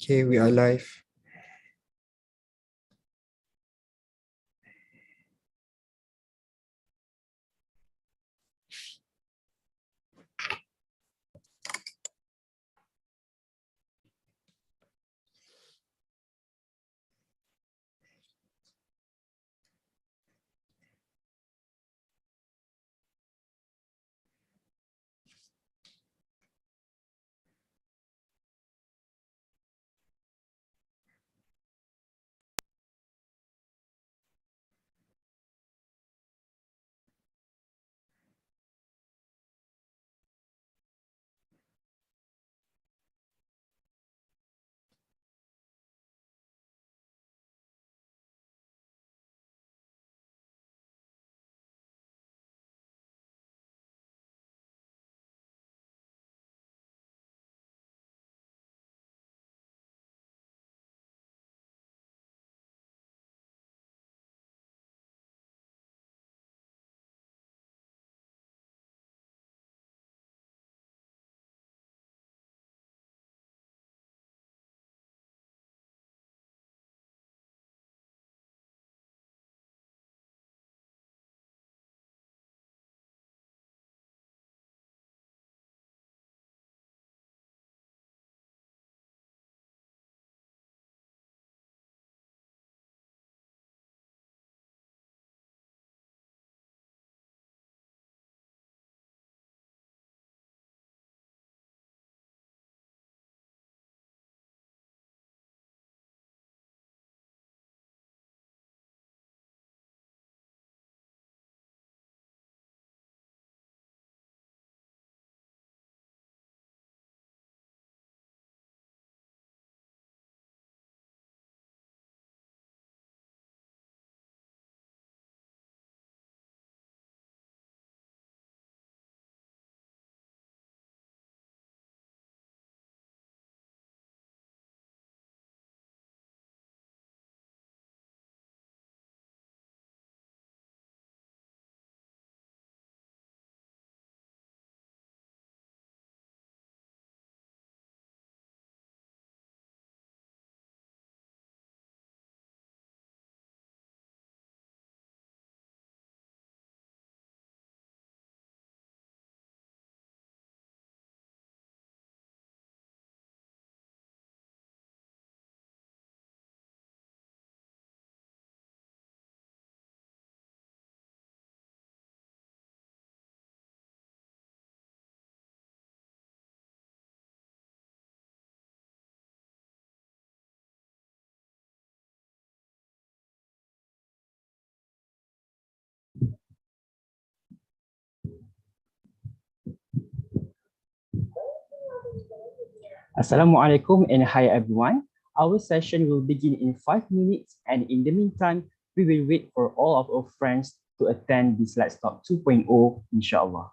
Okay, we are live. Assalamualaikum and hi everyone. Our session will begin in 5 minutes, and in the meantime, we will wait for all of our friends to attend this Lextalk 2.0, inshallah.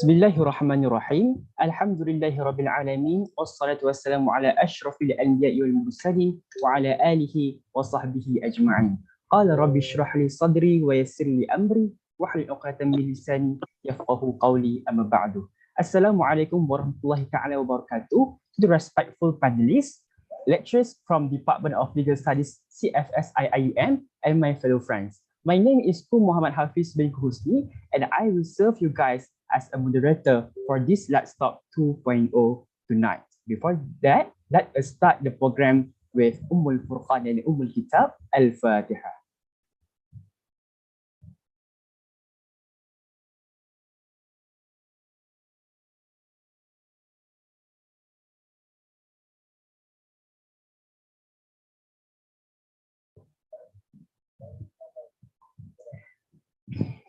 Bismillahirrahmanirrahim. Alhamdulillahi alamin. Wassalatu wassalamu ala ashrafil anbiya'i wal mursalin wa ala alihi wa sahbihi ajma'in. Qala rabbi shrah li sadri wa yassir li amri wahlul 'uqdatam min lisani yafqahu qawli, amma ba'du. Assalamualaikum warahmatullahi ta'ala wabarakatuh. To the respectful panelists, lecturers from Department of Legal Studies CFS IIUM, and my fellow friends. My name is Muhammad Hafiz bin Husni, and I will serve you guys as a moderator for this Lextalk 2.0 tonight. Before that, let us start the program with Furqan and Kitab Al-Fatiha.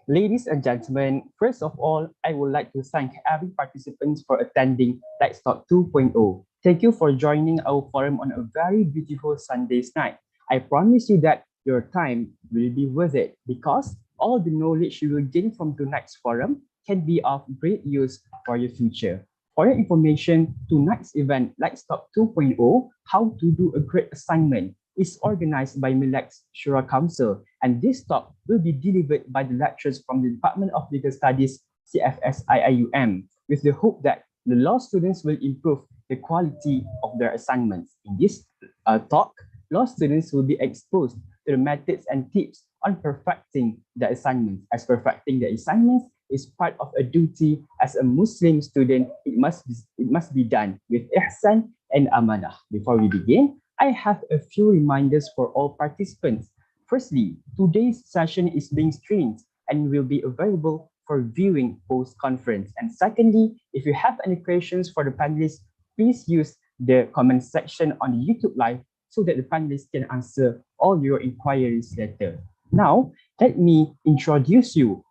Ladies and gentlemen, first of all, I would like to thank every participant for attending Lextalk 2.0. Thank you for joining our forum on a very beautiful Sunday's night. I promise you that your time will be worth it because all the knowledge you will gain from tonight's forum can be of great use for your future. For your information, tonight's event, Lextalk 2.0, How to Do a Great Assignment, is organized by MeLex Shura Council, and this talk will be delivered by the lecturers from the Department of Legal Studies, CFS IIUM, with the hope that the law students will improve the quality of their assignments. In this talk, law students will be exposed to the methods and tips on perfecting the assignments. As perfecting the assignments is part of a duty as a Muslim student, it must be done with ihsan and amanah. Before we begin, I have a few reminders for all participants. Firstly, today's session is being streamed and will be available for viewing post-conference. And secondly, if you have any questions for the panelists, please use the comment section on the YouTube Live so that the panelists can answer all your inquiries later. Now, let me introduce you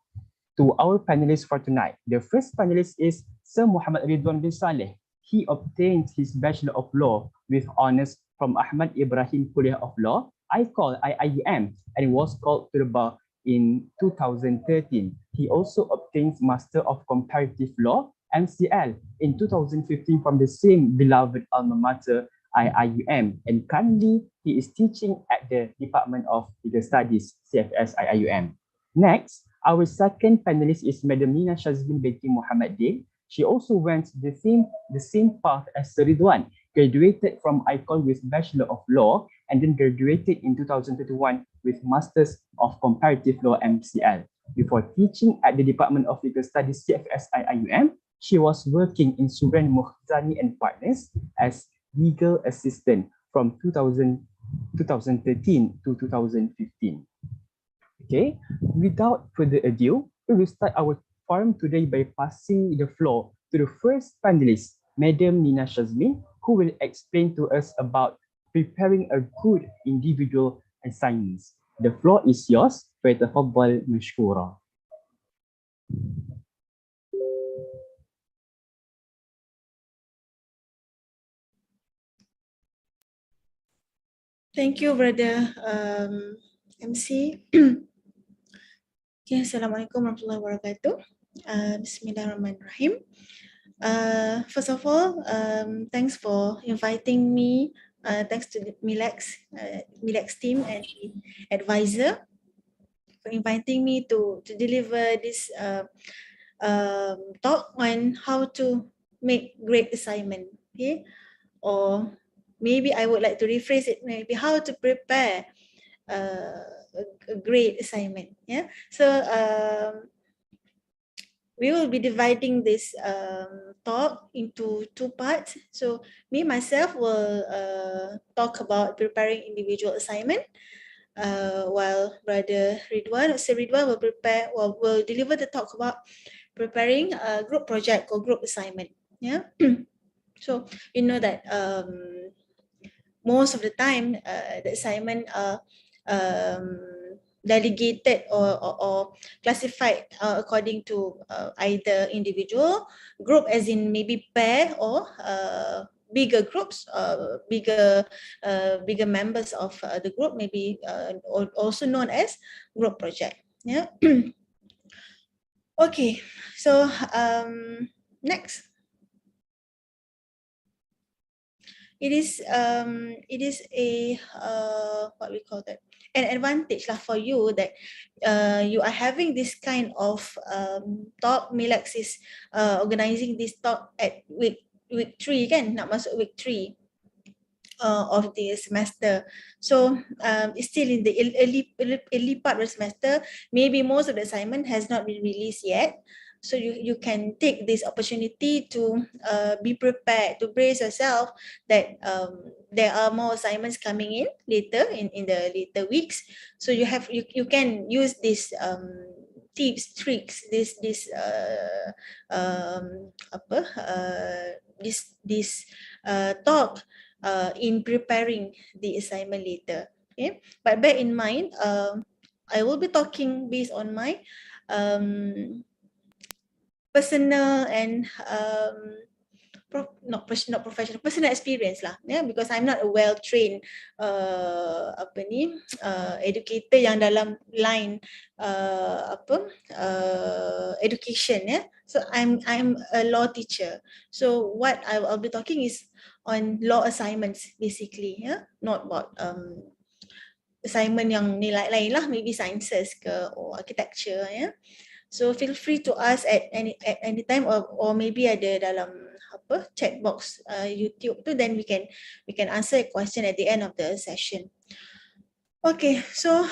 to our panelists for tonight. The first panelist is Sir Muhammad Saleh. He obtained his Bachelor of Law with honors from Ahmad Ibrahim Kuliah of Law, IIUM, and was called to the bar in 2013. He also obtained Master of Comparative Law, MCL, in 2015 from the same beloved alma mater, IIUM, and currently he is teaching at the Department of Legal Studies, CFS IIUM. Next, our second panelist is Madam Nina Shazmin binti Muhammad Din. She also went the same path as Sir Ridwan, graduated from ICOL with Bachelor of Law, and then graduated in 2021 with Masters of Comparative Law, MCL. Before teaching at the Department of Legal Studies, CFS IIUM, she was working in Suran Mukhzani and Partners as legal assistant from 2013 to 2015. Okay, without further ado, we will start our forum today by passing the floor to the first panelist, Madam Nina Shazmin, who will explain to us about preparing a good individual assignments. The floor is yours. فَيَتَفَضَّلْ مَشْكُورًا. Thank you, Brother MC. Okay, Assalamualaikum warahmatullahi wabarakatuh. Bismillahirrahmanirrahim. First of all, thanks for inviting me. Thanks to the MeLex team and the advisor for inviting me to deliver this talk on how to make great assignment. Okay, or maybe I would like to rephrase it. Maybe how to prepare a great assignment. Yeah. So we will be dividing this talk into two parts. So me myself will talk about preparing individual assignment, while Brother Ridwan, Sir Ridwan will deliver the talk about preparing a group project or group assignment. Yeah. So you know that most of the time the assignment are delegated or classified according to either individual, group as in maybe pair, or bigger groups, bigger members of the group, maybe also known as group project. Yeah. Okay, so next. It is a what we call that, an advantage lah for you that you are having this kind of talk. MeLex is organizing this talk at week 3 kan, nak masuk week 3 of the semester. So it's still in the early part of the semester. Maybe most of the assignment has not been released yet. So you can take this opportunity to be prepared, to brace yourself that there are more assignments coming in later in the later weeks. So you can use this tips, tricks, this talk in preparing the assignment later. Okay, but bear in mind, I will be talking based on my personal and not professional, personal experience lah, yeah, because I'm not a well-trained educator yang dalam line education, yeah. So I'm a law teacher. So what I'll be talking is on law assignments basically, yeah, not about assignment yang nilai lain lah, maybe sciences ke or architecture, yeah. So feel free to ask at any time, or maybe ada dalam chat box YouTube tu, then we can answer a question at the end of the session. Okay, so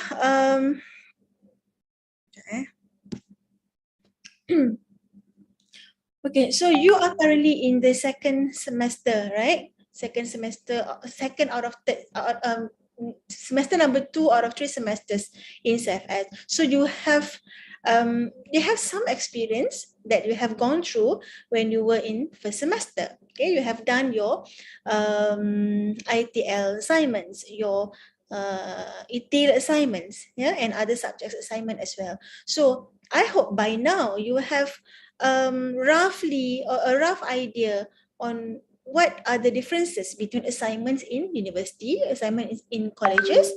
okay, so you are currently in the second semester, right? Second semester, second out of semester number 2 out of 3 semesters in CFS. So you have some experience that you have gone through when you were in first semester. Okay, you have done your ITL assignments, your ETL assignments, yeah, and other subjects assignment as well. So I hope by now you have roughly a rough idea on what are the differences between assignments in university, assignment in colleges,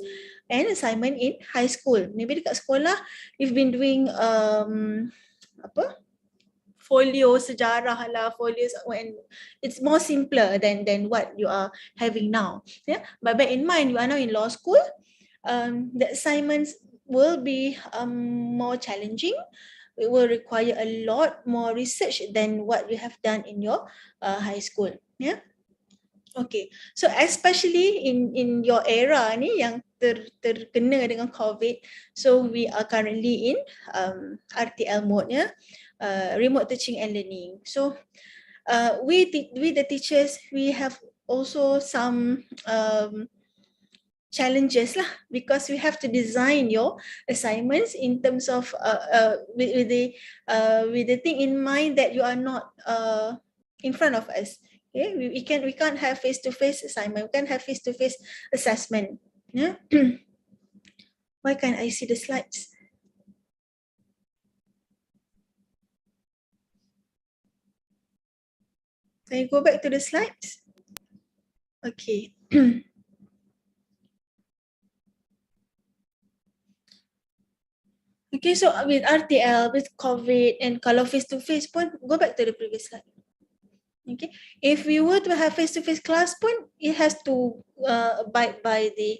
and assignment in high school. Maybe dekat sekolah you've been doing folio sejarah lah, folios, when it's more simpler than what you are having now. Yeah, but bear in mind you are now in law school. The assignments will be more challenging. It will require a lot more research than what you have done in your high school. Yeah. Okay, so especially in your era ni yang terkena dengan COVID, so we are currently in RTL mode, ya, remote teaching and learning. So we the teachers, we have also some challenges lah, because we have to design your assignments in terms of with the thing in mind that you are not in front of us. Okay, we can't have face-to-face assignment, we can't have face-to-face assessment. Yeah. Why can't I see the slides? Can you go back to the slides? Okay. Okay, so with RTL, with COVID, and kalau face-to-face pun, go back to the previous slide. Okay, if we were to have face-to-face class pun, it has to abide by the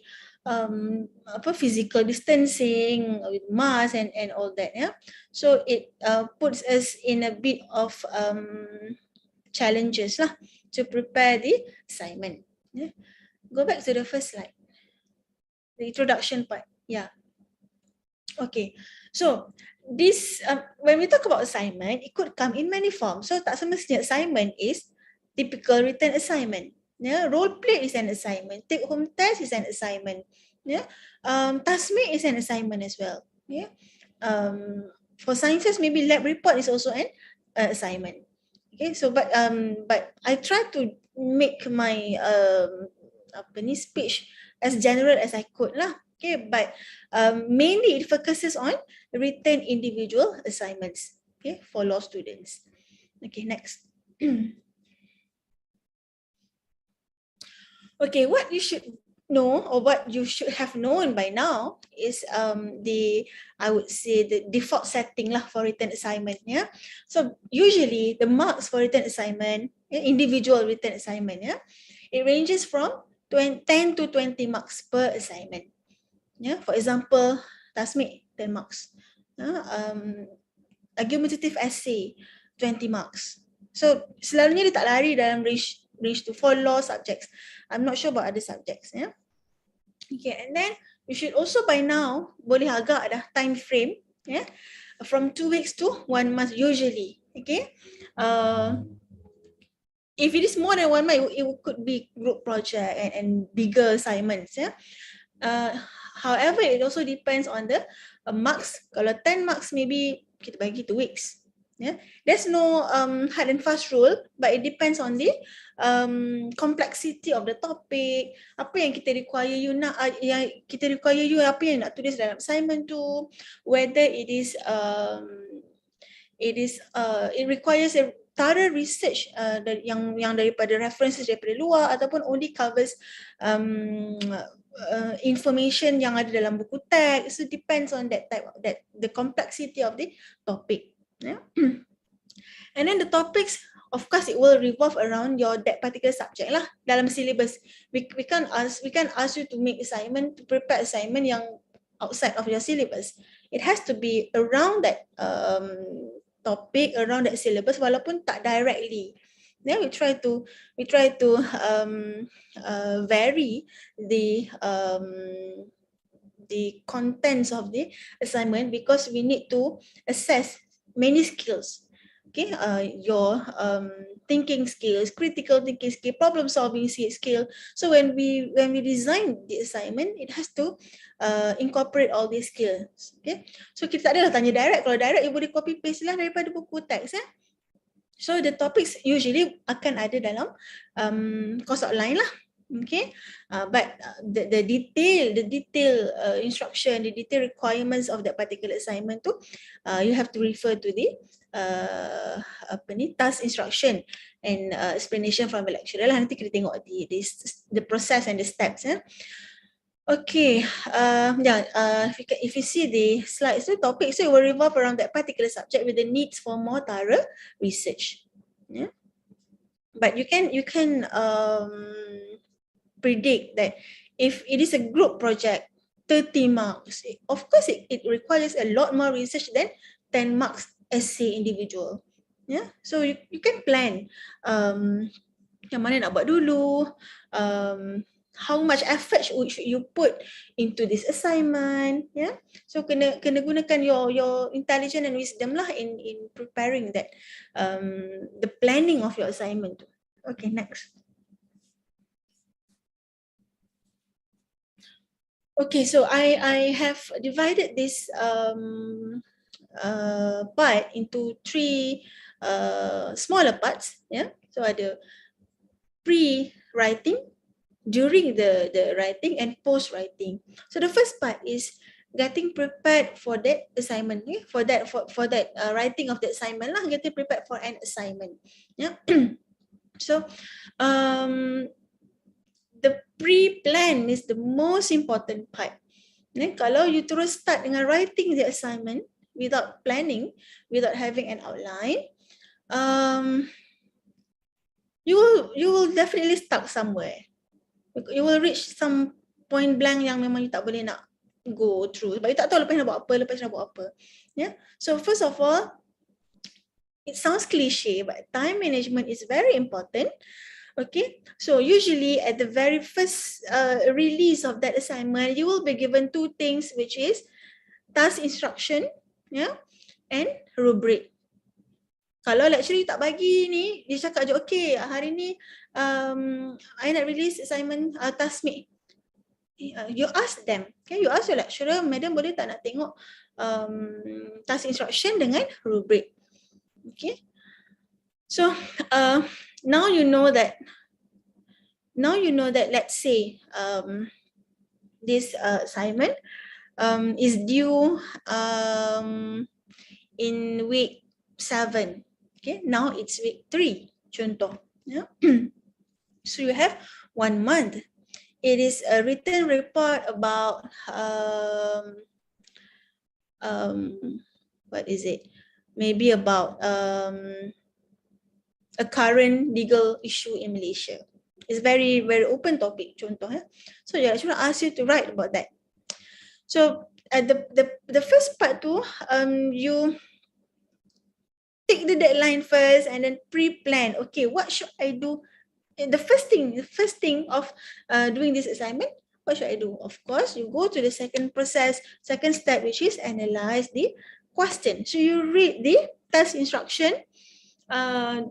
physical distancing with mask and all that, yeah. So it puts us in a bit of challenges lah to prepare the assignment. Yeah. Go back to the first slide, the introduction part. Yeah. Okay, so this when we talk about assignment, it could come in many forms. So tak semestinya assignment is typical written assignment. Yeah, role play is an assignment. Take home test is an assignment. Yeah, taskmate is an assignment as well. Yeah, for sciences maybe lab report is also an assignment. Okay, so but I try to make my speech as general as I could lah. Okay, but mainly it focuses on written individual assignments, okay, for law students. Okay, next. Okay, what you should know, or what you should have known by now, is I would say the default setting lah for written assignment. Yeah. So usually the marks for written assignment, individual written assignment, it ranges from 10 to 20 marks per assignment. Yeah. For example, tasmid 10 marks. Argumentative essay 20 marks. So selalunya dia tak lari dalam range to for law subjects. I'm not sure about other subjects. Yeah. Okay, and then you should also by now boleh agak dah time frame, from 2 weeks to 1 month usually. Okay. If it is more than 1 month, it could be group project and bigger assignments. However, it also depends on the marks. Kalau 10 marks, maybe kita bagi 2 weeks. There's no hard and fast rule, but it depends on the complexity of the topic. Apa yang kita require you nak, apa yang nak tulis dalam assignment tu, whether it requires a thorough research yang daripada references daripada luar, ataupun only covers information yang ada dalam buku teks. So depends on that type of the complexity of the topic. And then the topics, of course, it will revolve around that particular subject lah dalam syllabus. We can't ask you to make assignment, to prepare assignment yang outside of your syllabus. It has to be around that topic, around that syllabus, walaupun tak directly. Then we try to vary the contents of the assignment, because we need to assess many skills. Okay, your thinking skills, critical thinking skill, problem solving skill. So when we design the assignment, it has to incorporate all these skills. Okay, so kita tak adalah tanya direct. Kalau direct, you boleh copy paste lah daripada buku teks. So the topics usually akan ada dalam course outline lah. Okay, but the detail instruction, the detail requirements of that particular assignment tu, you have to refer to the task instruction and explanation from the lecturer lah. Nanti kita tengok the process and the steps. Okay, if you see the slides, the topic, so it will revolve around that particular subject with the needs for more thorough research. Yeah, but you can predict that if it is a group project, 30 marks, of course it requires a lot more research than 10 marks essay individual. Yeah, so you can plan yang mana nak buat dulu, how much effort should you put into this assignment. Yeah, so kena gunakan your intelligence and wisdom lah in preparing that the planning of your assignment. Okay, next. Okay, so I have divided this part into 3 smaller parts. Yeah, so ada pre-writing, during the writing, and post-writing. So the first part is getting prepared for that assignment. For that writing of the assignment lah, getting prepared for an assignment. Yeah. So the pre-plan is the most important part. Kalau you terus start dengan writing the assignment without planning, without having an outline, you will definitely stuck somewhere. You will reach some point blank yang memang you tak boleh nak go through, sebab you tak tahu lepas nak buat apa. Yeah. So first of all, it sounds cliche, but time management is very important. Okay, so usually at the very first release of that assignment, you will be given 2 things, which is task instruction, and rubric. Kalau lecturer you tak bagi ni, dia cakap je, okay, hari ni I nak release assignment tasmid. You ask them, okay, you ask your lecturer, madam boleh tak nak tengok task instruction dengan rubric. Okay, so now you know that let's say this assignment is due in week 7. Okay, now it's week 3, contoh. Yeah. So you have 1 month. it is a written report about what is it? Maybe about a current legal issue in Malaysia. It's very, very open topic, contoh. So yeah, I should ask you to write about that. So the first part tu, you take the deadline first and then pre-plan. Okay, what should I do? The first thing of doing this assignment, what should I do? Of course, you go to the second step, which is analyze the question. So you read the task instruction.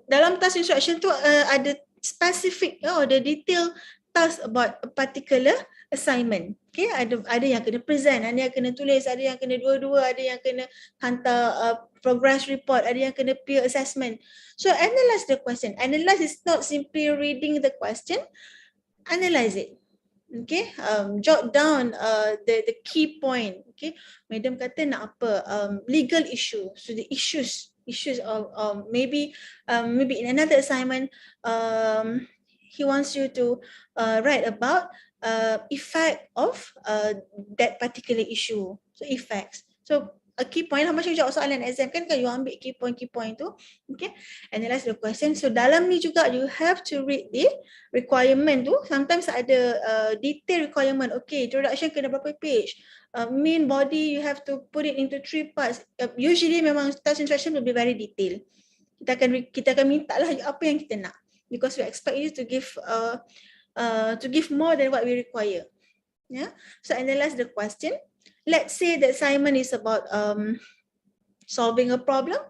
Dalam task instruction tu ada specific or the detail task about a particular assignment. Okay, ada yang kena present, ada yang kena tulis, ada yang kena dua-dua, ada yang kena hantar progress report, ada yang kena peer assessment. So analyze the question. Analyze is not simply reading the question, analyze it. Okay, jot down the key point. Okay, madam kata nak apa, legal issue. So the issues of maybe in another assignment, he wants you to write about effect of that particular issue. So effects. So a key point, how much you jawab soalan exam kan you ambil key point tu. Okay, analyze the question. So dalam ni juga you have to read the requirement tu. Sometimes ada detail requirement. Okay, introduction kena berapa page, main body you have to put it into 3 parts. Usually memang task instruction will be very detailed. Kita akan minta lah apa yang kita nak, because we expect you to give more than what we require. Yeah. So analyze the question. Let's say the assignment is about solving a problem.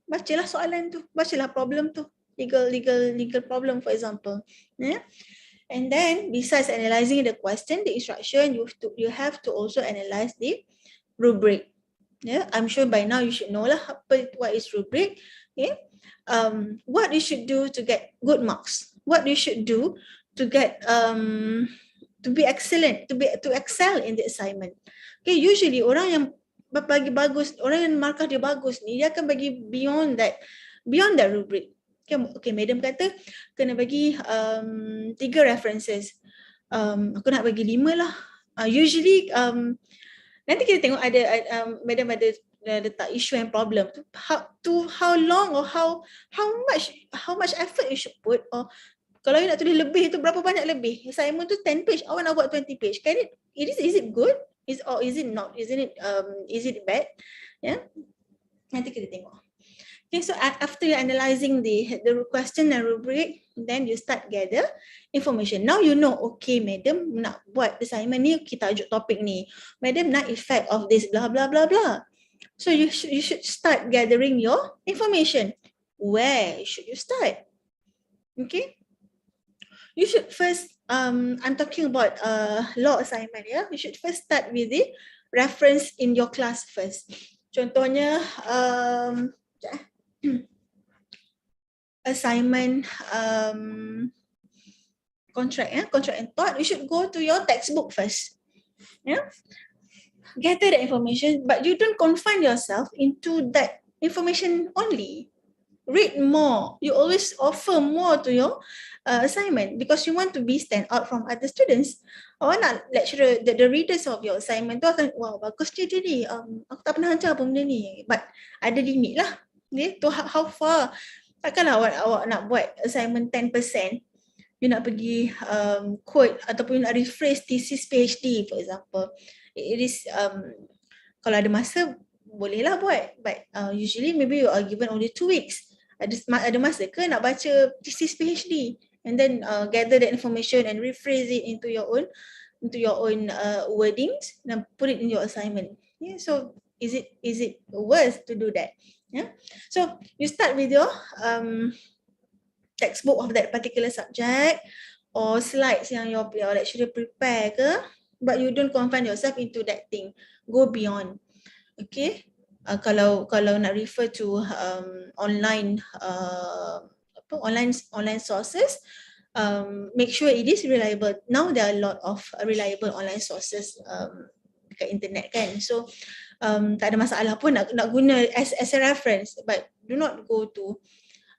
Bacalah soalan tu, bacalah problem tu, legal problem for example. Yeah. And then besides analyzing the question, the instruction, you have to also analyze the rubric. Yeah, I'm sure by now you should know lah what is rubric. Okay. What you should do to get good marks. What you should do to get to be excellent, to excel in the assignment. Okay, usually orang yang bagi bagus, orang yang markah dia bagus ni, dia akan bagi beyond that rubric. Okay, madam kata kena bagi 3 references. Aku nak bagi 5 lah. Usually nanti kita tengok ada madam ada letak issue and problem tu, how long or how much effort you should put, or kalau you nak tulis lebih tu berapa banyak lebih. Assignment tu 10 page, awak nak buat 20 page. Can is it good? Is it not? Is it bad? Yeah. Nanti kita tengok. Okay, so after you analyzing the question and rubric, then you start gather information. Now you know, okay, madam nak buat assignment ni, kita tajuk topik ni. Madam nak effect of this blah blah blah blah. So you should start gathering your information. Where should you start? Okay. You should first, I'm talking about law assignment, yeah. You should first start with the reference in your class first. Contohnya, assignment contract and tort, you should go to your textbook first. Yeah. Gather the information, but you don't confine yourself into that information only. Read more. You always offer more to your assignment because you want to be stand out from other students. Awak nak lecturer, the readers of your assignment tu akan, wow, bagus dia ni. Aku tak pernah hantar pun benda ni. But ada limit lah. Okay? To how far. Takkanlah awak nak buat assignment 10%. You nak pergi quote ataupun you nak rephrase thesis PhD for example. It is, kalau ada masa, bolehlah buat. But usually maybe you are given only 2 weeks. Ada masa ke nak baca thesis PhD and then gather that information and rephrase it into your own wordings and put it in your assignment. Yeah, so is it worth to do that? Yeah. So you start with your textbook of that particular subject or slides yang your lecturer prepare ke, but you don't confine yourself into that thing. Go beyond. Okay. Kalau nak refer to online sources, make sure it is reliable. Now there are a lot of reliable online sources dekat internet kan. So tak ada masalah pun nak guna as a reference, but do not go to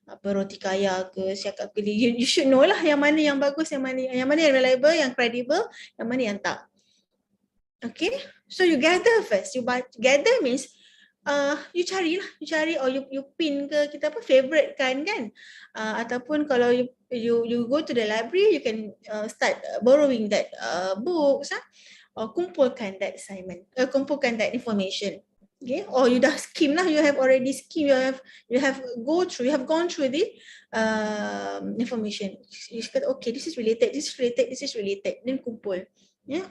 apa roti kaya ke, siakap ke, you should know lah yang mana yang bagus, yang mana yang reliable, yang credible, yang mana yang tak. Okay, so you gather first. Gather means you cari or you pin ke, kita apa, favorite kan. Ataupun kalau you go to the library, you can start borrowing that books, or kumpulkan that assignment, kumpulkan that information. Okay, or you dah skim lah, you have already skim, you have gone through the information. You kata, okay, this is related, then kumpul. Yeah.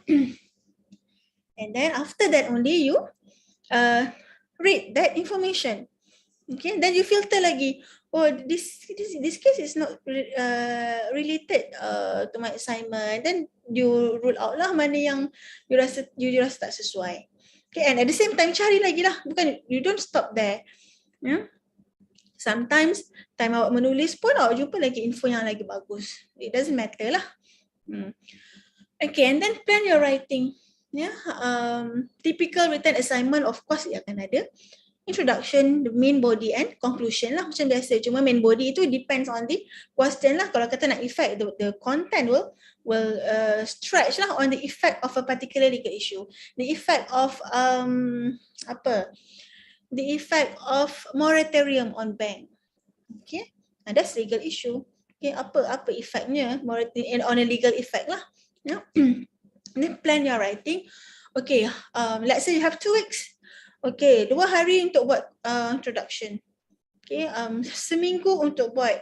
And then after that only you read that information. Okay, then you filter lagi. Oh, this case is not related to my assignment. Then you rule out lah mana yang you rasa tak sesuai. Okay, and at the same time cari lagi lah. Bukan, you don't stop there. Yeah. Sometimes time awak menulis pun awak jumpa lagi info yang lagi bagus. It doesn't matter lah. Okay, and then plan your writing. Yeah, typical written assignment, of course, ia akan ada introduction, the main body and conclusion lah macam biasa. Cuma main body itu depends on the question lah. Kalau kata nak effect, the content will stretch lah on the effect of a particular legal issue. The effect of the effect of moratorium on bank. Okay, that's legal issue. Okay, apa effectnya moratorium on a legal effect lah. Yeah. Then plan your writing. Okay, let's say you have 2 weeks. Okay, 2 hari untuk buat introduction. Okay, seminggu untuk buat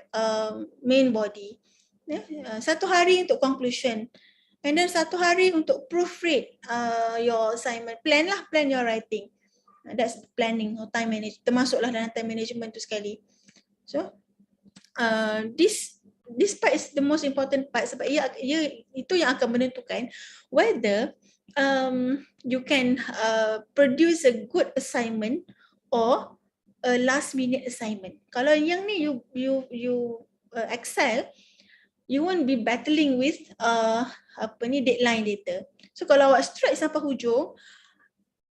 main body. 1 hari untuk conclusion. And then 1 hari untuk proofread your assignment. Plan your writing. That's planning or time management. Termasuklah dalam time management tu sekali. So, this part is the most important part sebab itu yang akan menentukan whether you can produce a good assignment or a last minute assignment. Kalau yang ni you excel, you won't be battling with deadline later. So kalau awak stretch sampai hujung,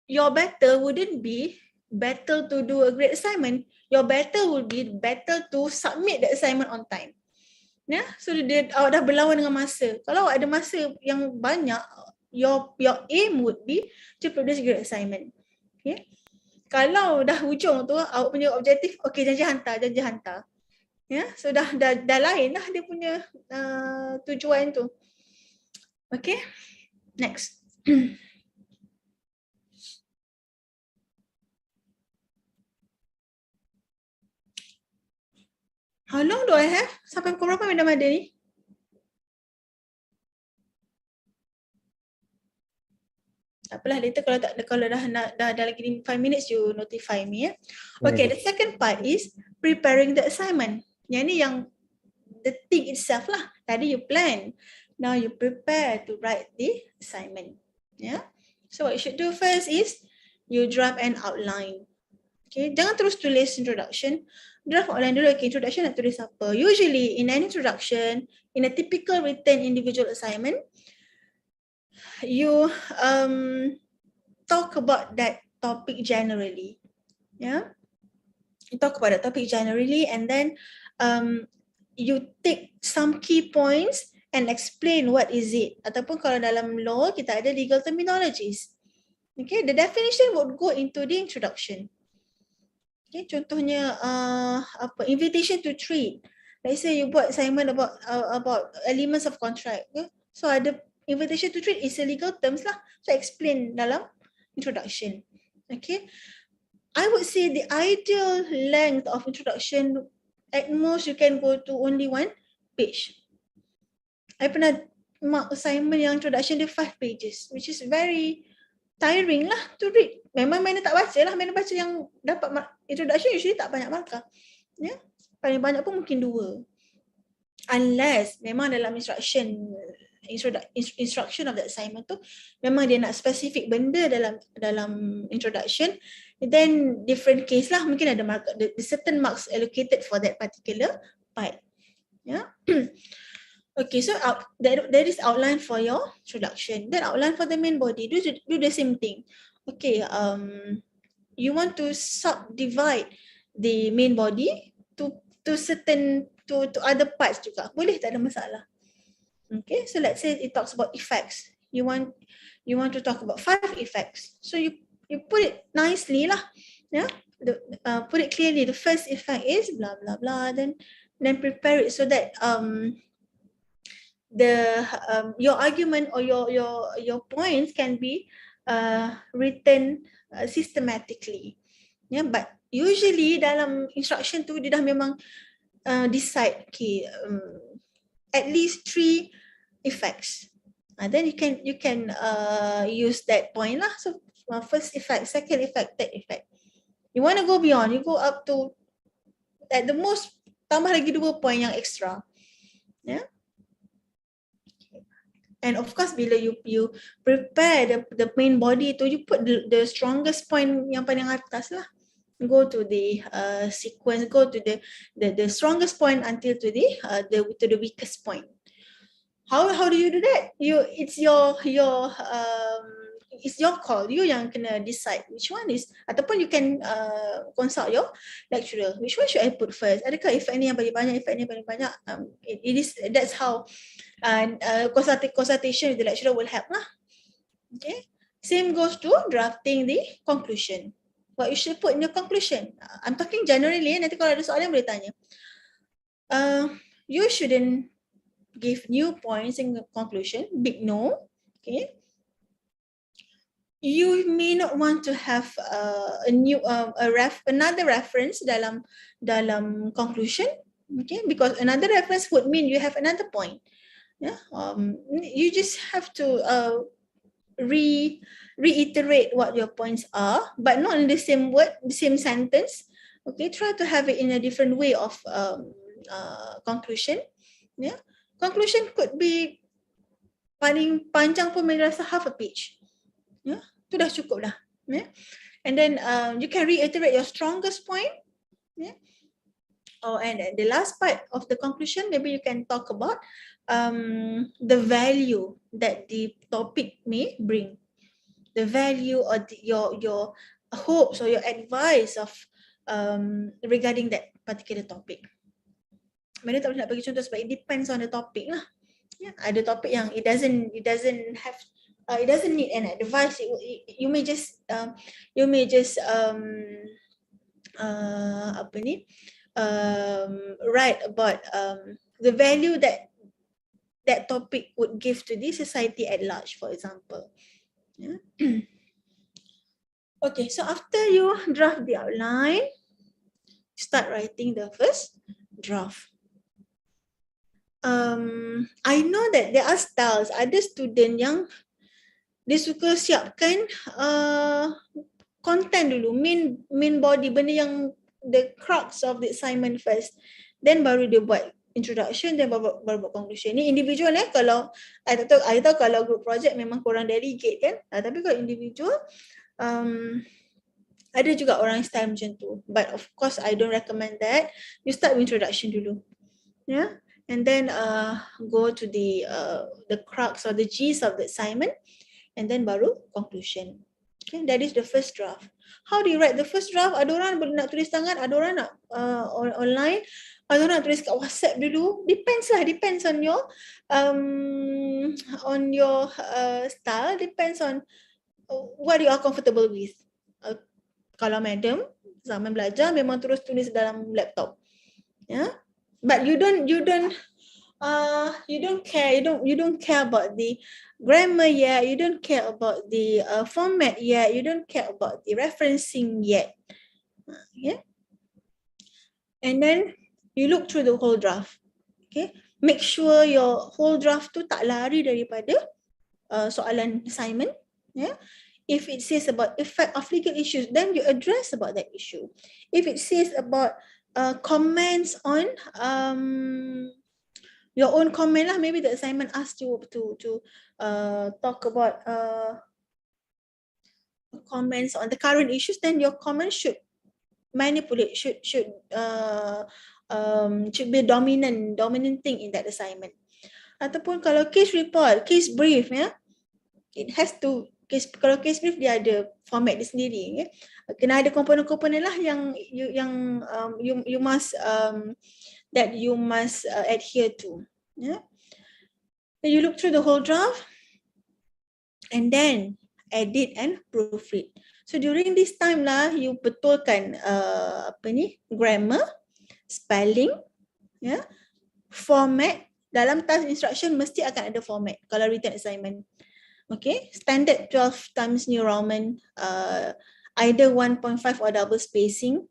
your battle wouldn't be battle to do a great assignment. Your battle will be battle to submit the assignment on time. Yeah, so awak dah berlawan dengan masa. Kalau awak ada masa yang banyak, your aim would be to produce great assignment. Okay. Kalau dah hujung tu, awak punya objektif, okay, janji hantar. Yeah, so dah lain lah dia punya tujuan tu. Okay, next. How long do I have? Sampai pukul berapa Madam ada ni? Tak apalah, later kalau dah lagi 5 minutes you notify me ya. Okay, the second part is preparing the assignment. Yang ni yang the thing itself lah. Tadi you plan. Now you prepare to write the assignment. Yeah. So what you should do first is you draft an outline. Okay, jangan terus tulis introduction. Draft outline dulu. Okay, introduction nak tulis apa? Usually in an introduction, in a typical written individual assignment, you talk about that topic generally. Yeah, you talk about that topic generally, and then you take some key points and explain what is it. Ataupun kalau dalam law kita ada legal terminologies. Okay, the definition would go into the introduction. Okay, contohnya invitation to trade. Let's say you buat assignment about elements of contract. Okay? So ada invitation to trade is a legal terms lah. So explain dalam introduction. Okay, I would say the ideal length of introduction, at most you can go to only 1 page. I pernah mark assignment yang introduction dia 5 pages, which is very tiring lah to read. Memang mana tak baca lah, mana baca yang dapat introduction usually tak banyak markah. Ya, paling banyak pun mungkin 2. Unless memang dalam instruction of the assignment tu memang dia nak specific benda dalam introduction, then different case lah, mungkin ada mark, the certain marks allocated for that particular part. Yeah. Okay, so there is outline for your introduction. Then outline for the main body. Do the same thing. Okay, you want to subdivide the main body to to certain to other parts juga. Boleh, tak ada masalah. Okay, so let's say it talks about effects. You want to talk about 5 effects. So you put it nicely lah. Yeah, put it clearly. The first effect is blah blah blah. Then prepare it so that your argument or your points can be written systematically. Yeah, but usually dalam instruction tu dia dah memang decide at least 3 effects. Then you can use that point lah. So first effect, second effect, third effect. You want to go beyond, you go up to at the most tambah lagi 2 point yang extra. Yeah. And of course bila you prepare the main body tu, you put the strongest point yang paling atas lah. Go to the sequence, go to the strongest point until to the weakest point. How do you do that? It's your call. You yang kena decide which one is, ataupun you can consult your lecturer. Which one should I put first? Adakah effect ni yang paling banyak, effect ni yang paling banyak? That's how consultation with the lecturer will help lah. Okay. Same goes to drafting the conclusion. What you should put in your conclusion. I'm talking generally. Nanti kalau ada soalan boleh tanya. You shouldn't give new points in the conclusion. Big no. Okay. You may not want to have another reference dalam conclusion. Okay, because another reference would mean you have another point. Yeah. You just have to reiterate what your points are, but not in the same word, the same sentence. Okay, try to have it in a different way of conclusion. Yeah, conclusion could be paling panjang pun merasa half a page. Yeah, itu dah cukup dah. Yeah, and then you can reiterate your strongest point. Yeah. Oh, and the last part of the conclusion, maybe you can talk about the value that the topic may bring, the value or your hopes or your advice of regarding that particular topic. Mana tak boleh nak bagi contoh sebab it depends on the topic lah. Yeah, ada topik yang it doesn't need an advice. You may just write about the value that topic would give to the society at large, for example. Yeah. Okay, so after you draft the outline, start writing the first draft. I know that there are styles. Ada student yang dia suka siapkan content dulu, main body, benda yang the crux of the assignment first, then baru dia buat introduction, then baru buat conclusion. Ni individual kalau I tahu kalau group project memang korang delegate kan, tapi kalau individual ada juga orang style macam tu, but of course I don't recommend that. You start with introduction dulu, yeah, and then go to the crux or the gist of the assignment, and then baru conclusion. Okay, that is the first draft. How do you write the first draft? Ada orang boleh nak tulis tangan, ada orang nak online, ada orang nak tulis kat WhatsApp dulu. Depends on your style, depends on what you are comfortable with. Kalau madam zaman belajar memang terus tulis dalam laptop. Yeah? But you don't care about the grammar yet, you don't care about the format yet, you don't care about the referencing yet. Yeah. And then you look through the whole draft. Okay. Make sure your whole draft tu tak lari daripada soalan assignment. Yeah. If it says about effect of legal issues, then you address about that issue. If it says about comments on your own comment lah, maybe the assignment asked you to talk about comments on the current issues, then your comment should manipulate, should be dominant thing in that assignment. Ataupun kalau case report, case brief, yeah, it has to Kalau case brief dia ada format dia sendiri. Okay? Kena ada komponen-komponen lah yang you must that you must adhere to. Yeah? Then you look through the whole draft and then edit and proofread. So during this time lah, you betulkan grammar, spelling, yeah, format. Dalam task instruction mesti akan ada format kalau written assignment. Okay, standard 12 times New Roman, either 1.5 or double spacing.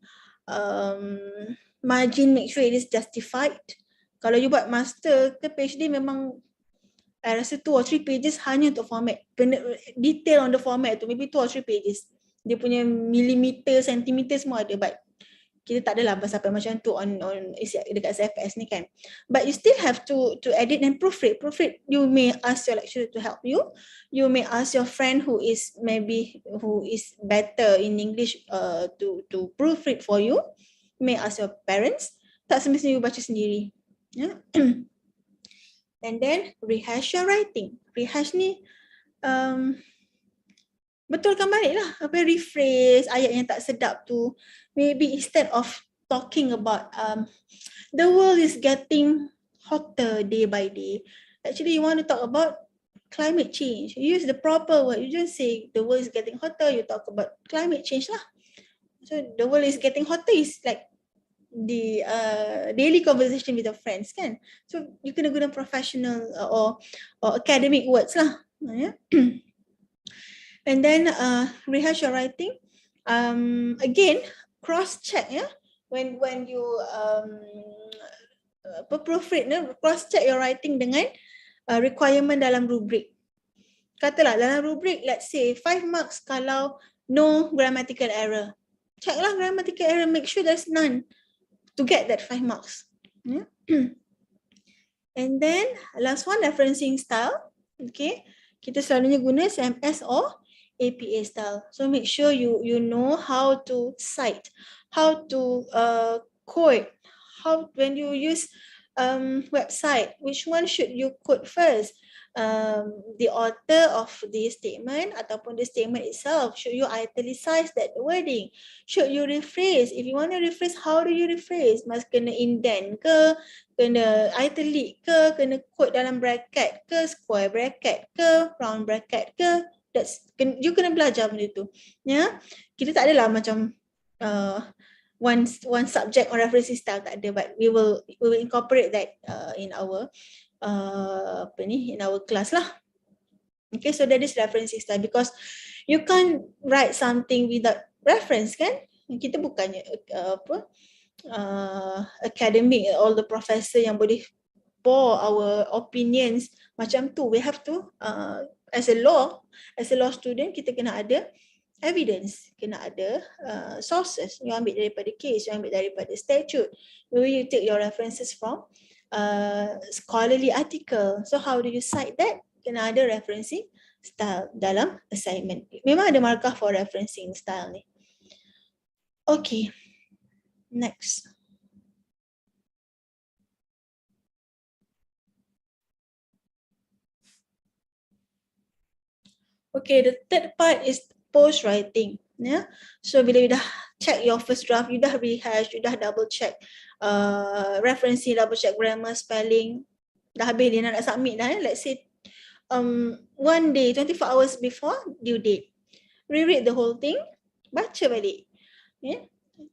Margin, make sure it is justified. Kalau you buat master ke PhD, memang I rasa 2 or 3 pages hanya untuk format. Detail on the format tu, maybe 2 or 3 pages. Dia punya millimeter, centimeter semua ada, but kita tak adalah sampai macam tu on dekat CFS ni kan. But you still have to edit and proofread. Proofread, you may ask your lecturer to help you. You may ask your friend who is better in English to proofread for you. You may ask your parents. Tak semestinya you baca sendiri. Yeah. And then rehash your writing. Rehash ni betulkan balik lah, rephrase ayat yang tak sedap tu. Maybe instead of talking about the world is getting hotter day by day, actually you want to talk about climate change. You use the proper word. You just say the world is getting hotter, you talk about climate change lah. So the world is getting hotter is like the daily conversation with your friends kan. So you kena guna professional or academic words lah. Yeah. And then rehash your writing. Again, cross-check ya. When you proofread, cross-check your writing dengan requirement dalam rubric. Katalah dalam rubric, let's say 5 marks kalau no grammatical error. Check lah grammatical error, make sure there's none to get that 5 marks. Yeah. And then last one, referencing style. Okay, kita selalunya guna CMS or APA style. So make sure you know how to cite, how to quote, how when you use website, which one should you quote first? The author of the statement ataupun the statement itself. Should you italicize that wording? Should you rephrase? If you want to rephrase, how do you rephrase? Must kena indent ke? Kena italic ke? Kena quote dalam bracket ke? Square bracket ke? Round bracket ke? You kena belajar benda tu. Ya, kita tak adalah macam one subject or referencing style, tak ada, but we will incorporate that in our in our class lah. Okay, so that is referencing style because you can't write something without reference kan? Kita bukannya academic, all the professor yang boleh pour our opinions macam tu. We have to as a law student, kita kena ada evidence, kena ada sources. You ambil daripada case, you ambil daripada statute. Maybe you take your references from scholarly article. So how do you cite that? Kena ada referencing style dalam assignment. Memang ada markah for referencing style ni. Okay, next. Okay, the third part is post writing. Yeah. So bila you dah check your first draft, you dah rehash, you dah double check referencing, double check grammar, spelling, dah habis dia nak submit dah. Let's say one day, 24 hours before due date, reread the whole thing, baca balik. Yeah.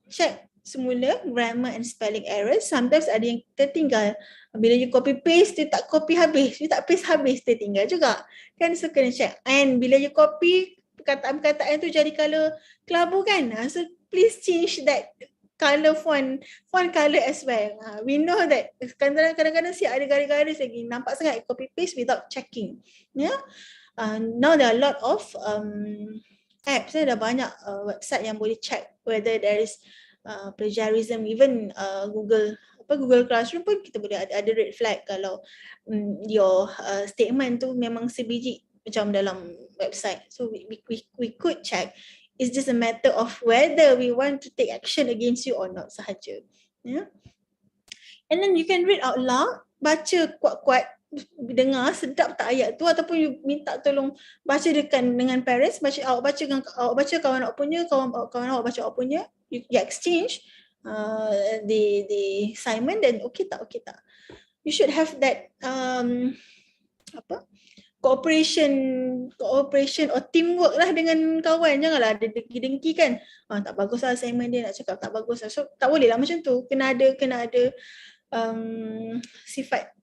Check semula grammar and spelling errors. Sometimes ada yang tertinggal. Bila you copy paste, you tak copy habis, you tak paste habis, tertinggal juga. Kan, so kena check. And bila you copy, perkataan-perkataan tu jadi color kelabu kan. So please change that color font color as well. We know that kadang-kadang siap ada garis-garis lagi. Nampak sangat copy paste without checking. Yeah. Now there are a lot of apps. Dah banyak website yang boleh check whether there is plagiarism. Even Google Classroom pun kita boleh ada red flag kalau your statement tu memang sebiji macam dalam website. So we could check. It's just a matter of whether we want to take action against you or not sahaja. Yeah. And then you can read out loud, baca kuat-kuat dengar sedap tak ayat tu, ataupun you minta tolong baca dengan parents, awak baca kawan awak punya, kawan awak baca awak punya, you exchange the assignment, then okay tak. You should have that cooperation or teamwork lah dengan kawan. Janganlah ada dengki kan, tak bagus lah assignment dia, nak cakap tak bagus lah. So tak boleh lah macam tu, kena ada sifat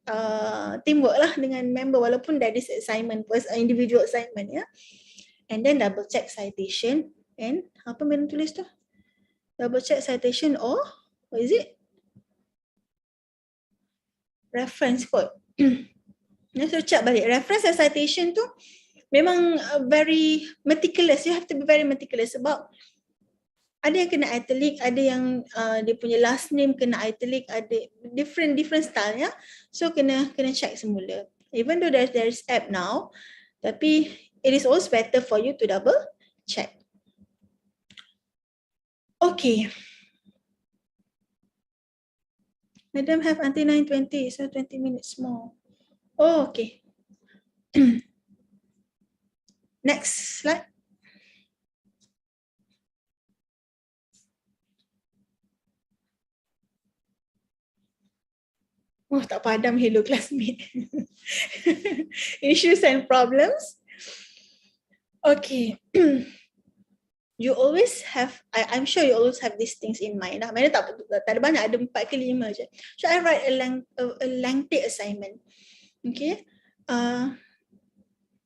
teamwork lah dengan member, walaupun that is assignment, individual assignment, ya. And then double check citation, and apa Madam tulis tu? Double check citation or what is it? Reference code. So check balik reference and citation tu memang very meticulous. You have to be very meticulous, sebab ada yang kena italic, ada yang dia punya last name kena italic, ada different style, ya. So kena check semula. Even though there's app now, tapi it is always better for you to double check. Okay. Madam have until 9:20, so 20 minutes more. Oh, okay. Next slide. Oh, tak padam hello classmate. Issues and problems. Okay. You always have, I'm sure you always have these things in mind. Mana tak ada banyak, ada 4 ke 5 je. So I write a lengthy assignment. Okay.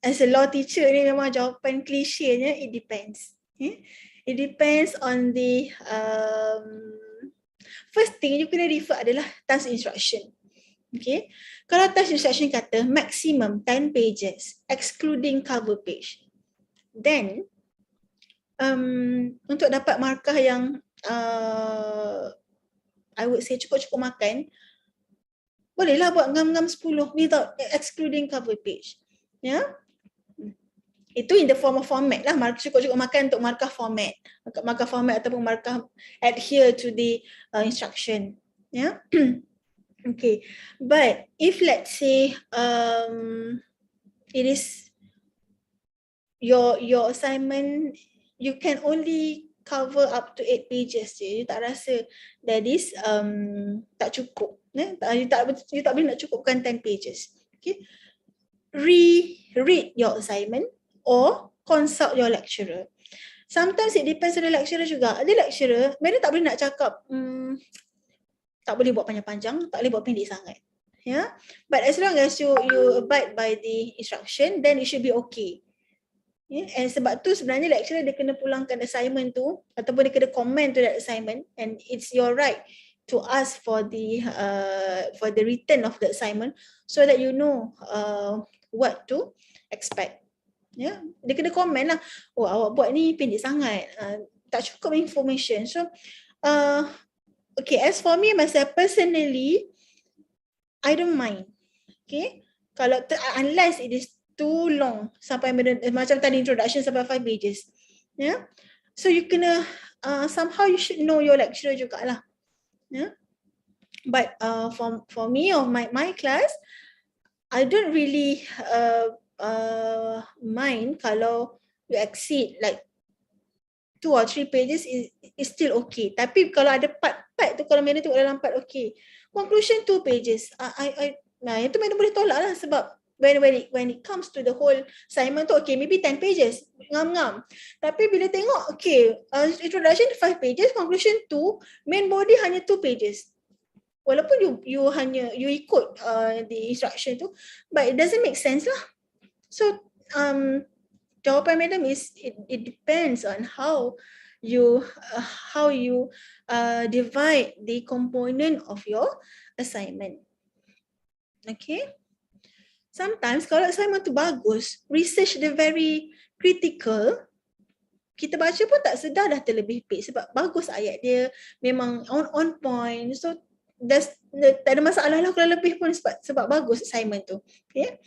As a law teacher ni memang jawapan klishenya, it depends. Okay? It depends on the first thing you kena refer adalah task instruction. Okay. Kalau task instruction kata maximum 10 pages excluding cover page, then untuk dapat markah yang I would say cukup-cukup makan, bolehlah buat ngam-ngam 10 without excluding cover page. Ya. Itu in the form of format lah, cukup-cukup makan untuk markah format. Markah format ataupun markah adhere to the instruction. Ya. Okay. But if let's say it is your assignment, you can only cover up to 8 pages je. You tak rasa that is tak cukup. You tak boleh nak cukupkan 10 pages. Okay. Read your assignment or consult your lecturer. Sometimes it depends on the lecturer juga. Ada lecturer, mereka tak boleh nak cakap tak boleh buat panjang-panjang, tak boleh buat pendek sangat. Yeah? But as long as you abide by the instruction, then it should be okay. Yeah? And sebab tu sebenarnya lecturer dia kena pulangkan assignment tu, ataupun dia kena comment to that assignment, and it's your right to ask for the return of the assignment, so that you know what to expect. Ya, dia kena komen lah, oh awak buat ni pendek sangat, tak cukup information. So okay, as for me myself personally, I don't mind. Okay, kalau unless it is too long, sampai macam tadi introduction sampai 5 pages. Yeah, so you kena somehow you should know your lecturer jugalah. Yeah, but for me or my class, I don't really mind kalau you exceed like 2 or 3 pages is still okay. Tapi kalau ada part tu, kalau madam tengok dalam part okay, conclusion 2 pages, nah itu madam boleh tolak lah, sebab when it comes to the whole assignment tu, okay maybe 10 pages ngam-ngam, tapi bila tengok okay introduction 5 pages, conclusion 2, main body hanya 2 pages, walaupun you ikut the instruction tu, but it doesn't make sense lah. So jawapan madam is it depends on how you divide the component of your assignment. Okay. Sometimes kalau assignment tu bagus, research dia very critical, kita baca pun tak sedar dah terlebih page, sebab bagus ayat dia, memang on point. So tak ada masalah lah kalau lebih pun, sebab bagus assignment tu. Okay.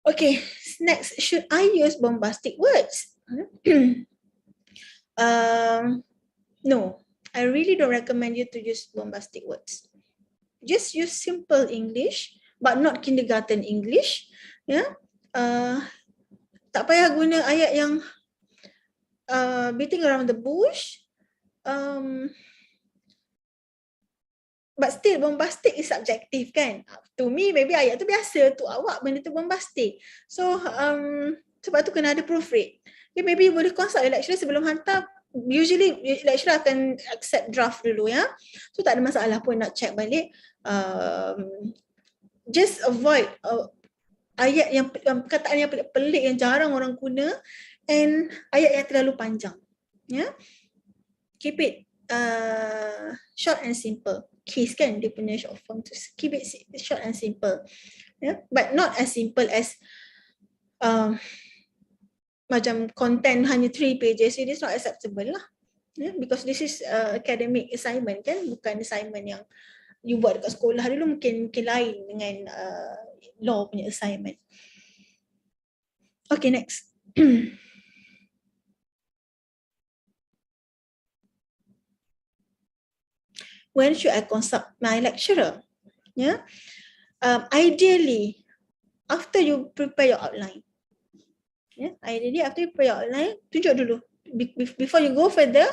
Okay, next, should I use bombastic words? No, I really don't recommend you to use bombastic words. Just use simple English, but not kindergarten English. Ya, tak payah guna ayat yang beating around the bush. But still bombastic is subjective kan. To me maybe ayat tu biasa, to awak benda tu bombastic. So sebab tu kena ada proofread. Okay, maybe you boleh consult your lecturer sebelum hantar. Usually lecturer akan accept draft dulu ya. So tak ada masalah pun nak check balik. Just avoid ayat yang perkataan yang pelik-pelik yang jarang orang guna and ayat yang terlalu panjang. Ya. Keep it short and simple. Case kan dia punya short form tu, keep it short and simple, yeah? But not as simple as macam content hanya 3 pages. It is not acceptable lah, yeah? Because this is academic assignment kan, bukan assignment yang you buat dekat sekolah dulu. Mungkin lain dengan law punya assignment. Okay, next. When should I consult my lecturer? Yeah. Ideally, after you prepare your outline. Yeah. Ideally, after you prepare your outline, tunjuk dulu. Before you go further,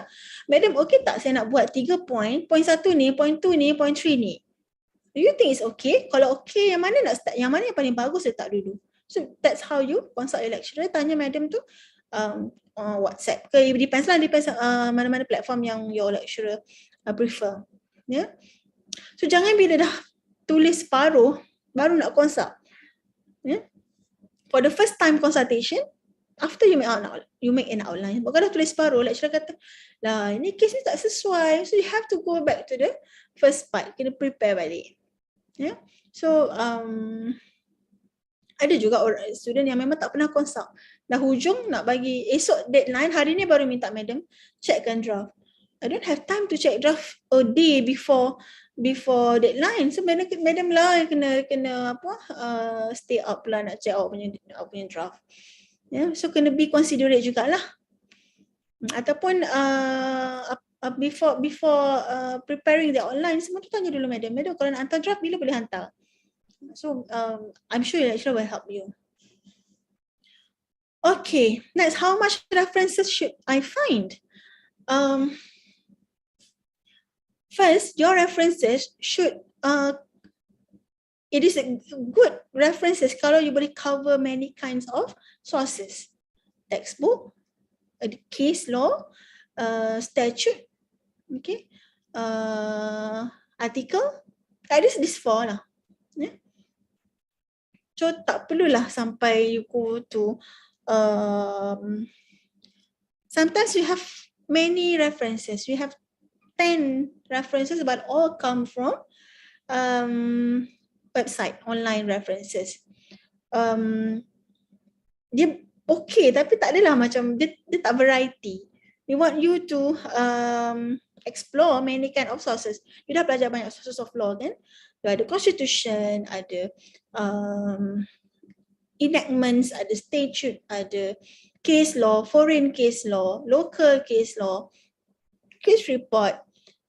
madam, okay tak saya nak buat 3 point. Point 1 ni, point 2 ni, point 3 ni. Do you think it's okay? Kalau okay, yang mana nak start? Yang mana yang paling bagus letak dulu. So that's how you consult your lecturer. Tanya madam tu WhatsApp ke, depends lah, mana-mana platform yang your lecturer prefer. Yeah. So jangan bila dah tulis separuh baru nak consult. Yeah. For the first time consultation, after you make an outline, kalau dah tulis separuh, lecturer kata, lah ini case ni tak sesuai, so you have to go back to the first part, kena prepare balik. Yeah. So ada juga orang student yang memang tak pernah consult. Dah hujung nak bagi esok deadline, hari ni baru minta madam checkkan draft. I don't have time to check draft a day before deadline. So madam lah kena stay up lah nak check awak punya draft. Yeah, so kena be considerate jugalah. Ataupun before preparing the online, semua tu tanya dulu madam kalau nak hantar draft bila boleh hantar. So I'm sure your lecturer will help you. Okay, next, how much references should I find? First, your references should it is a good references kalau you boleh cover many kinds of sources. Textbook, case law, statute, okay, article, at least this 4 lah. Yeah. So tak perlulah sampai you go to sometimes you have many references. You have 10 references, but all come from website, online references. Dia okay, tapi tak adalah macam dia tak variety. We want you to explore many kind of sources. You dah belajar banyak sources of law kan? Ada constitution, ada enactments, ada statute, ada case law, foreign case law, local case law, case report,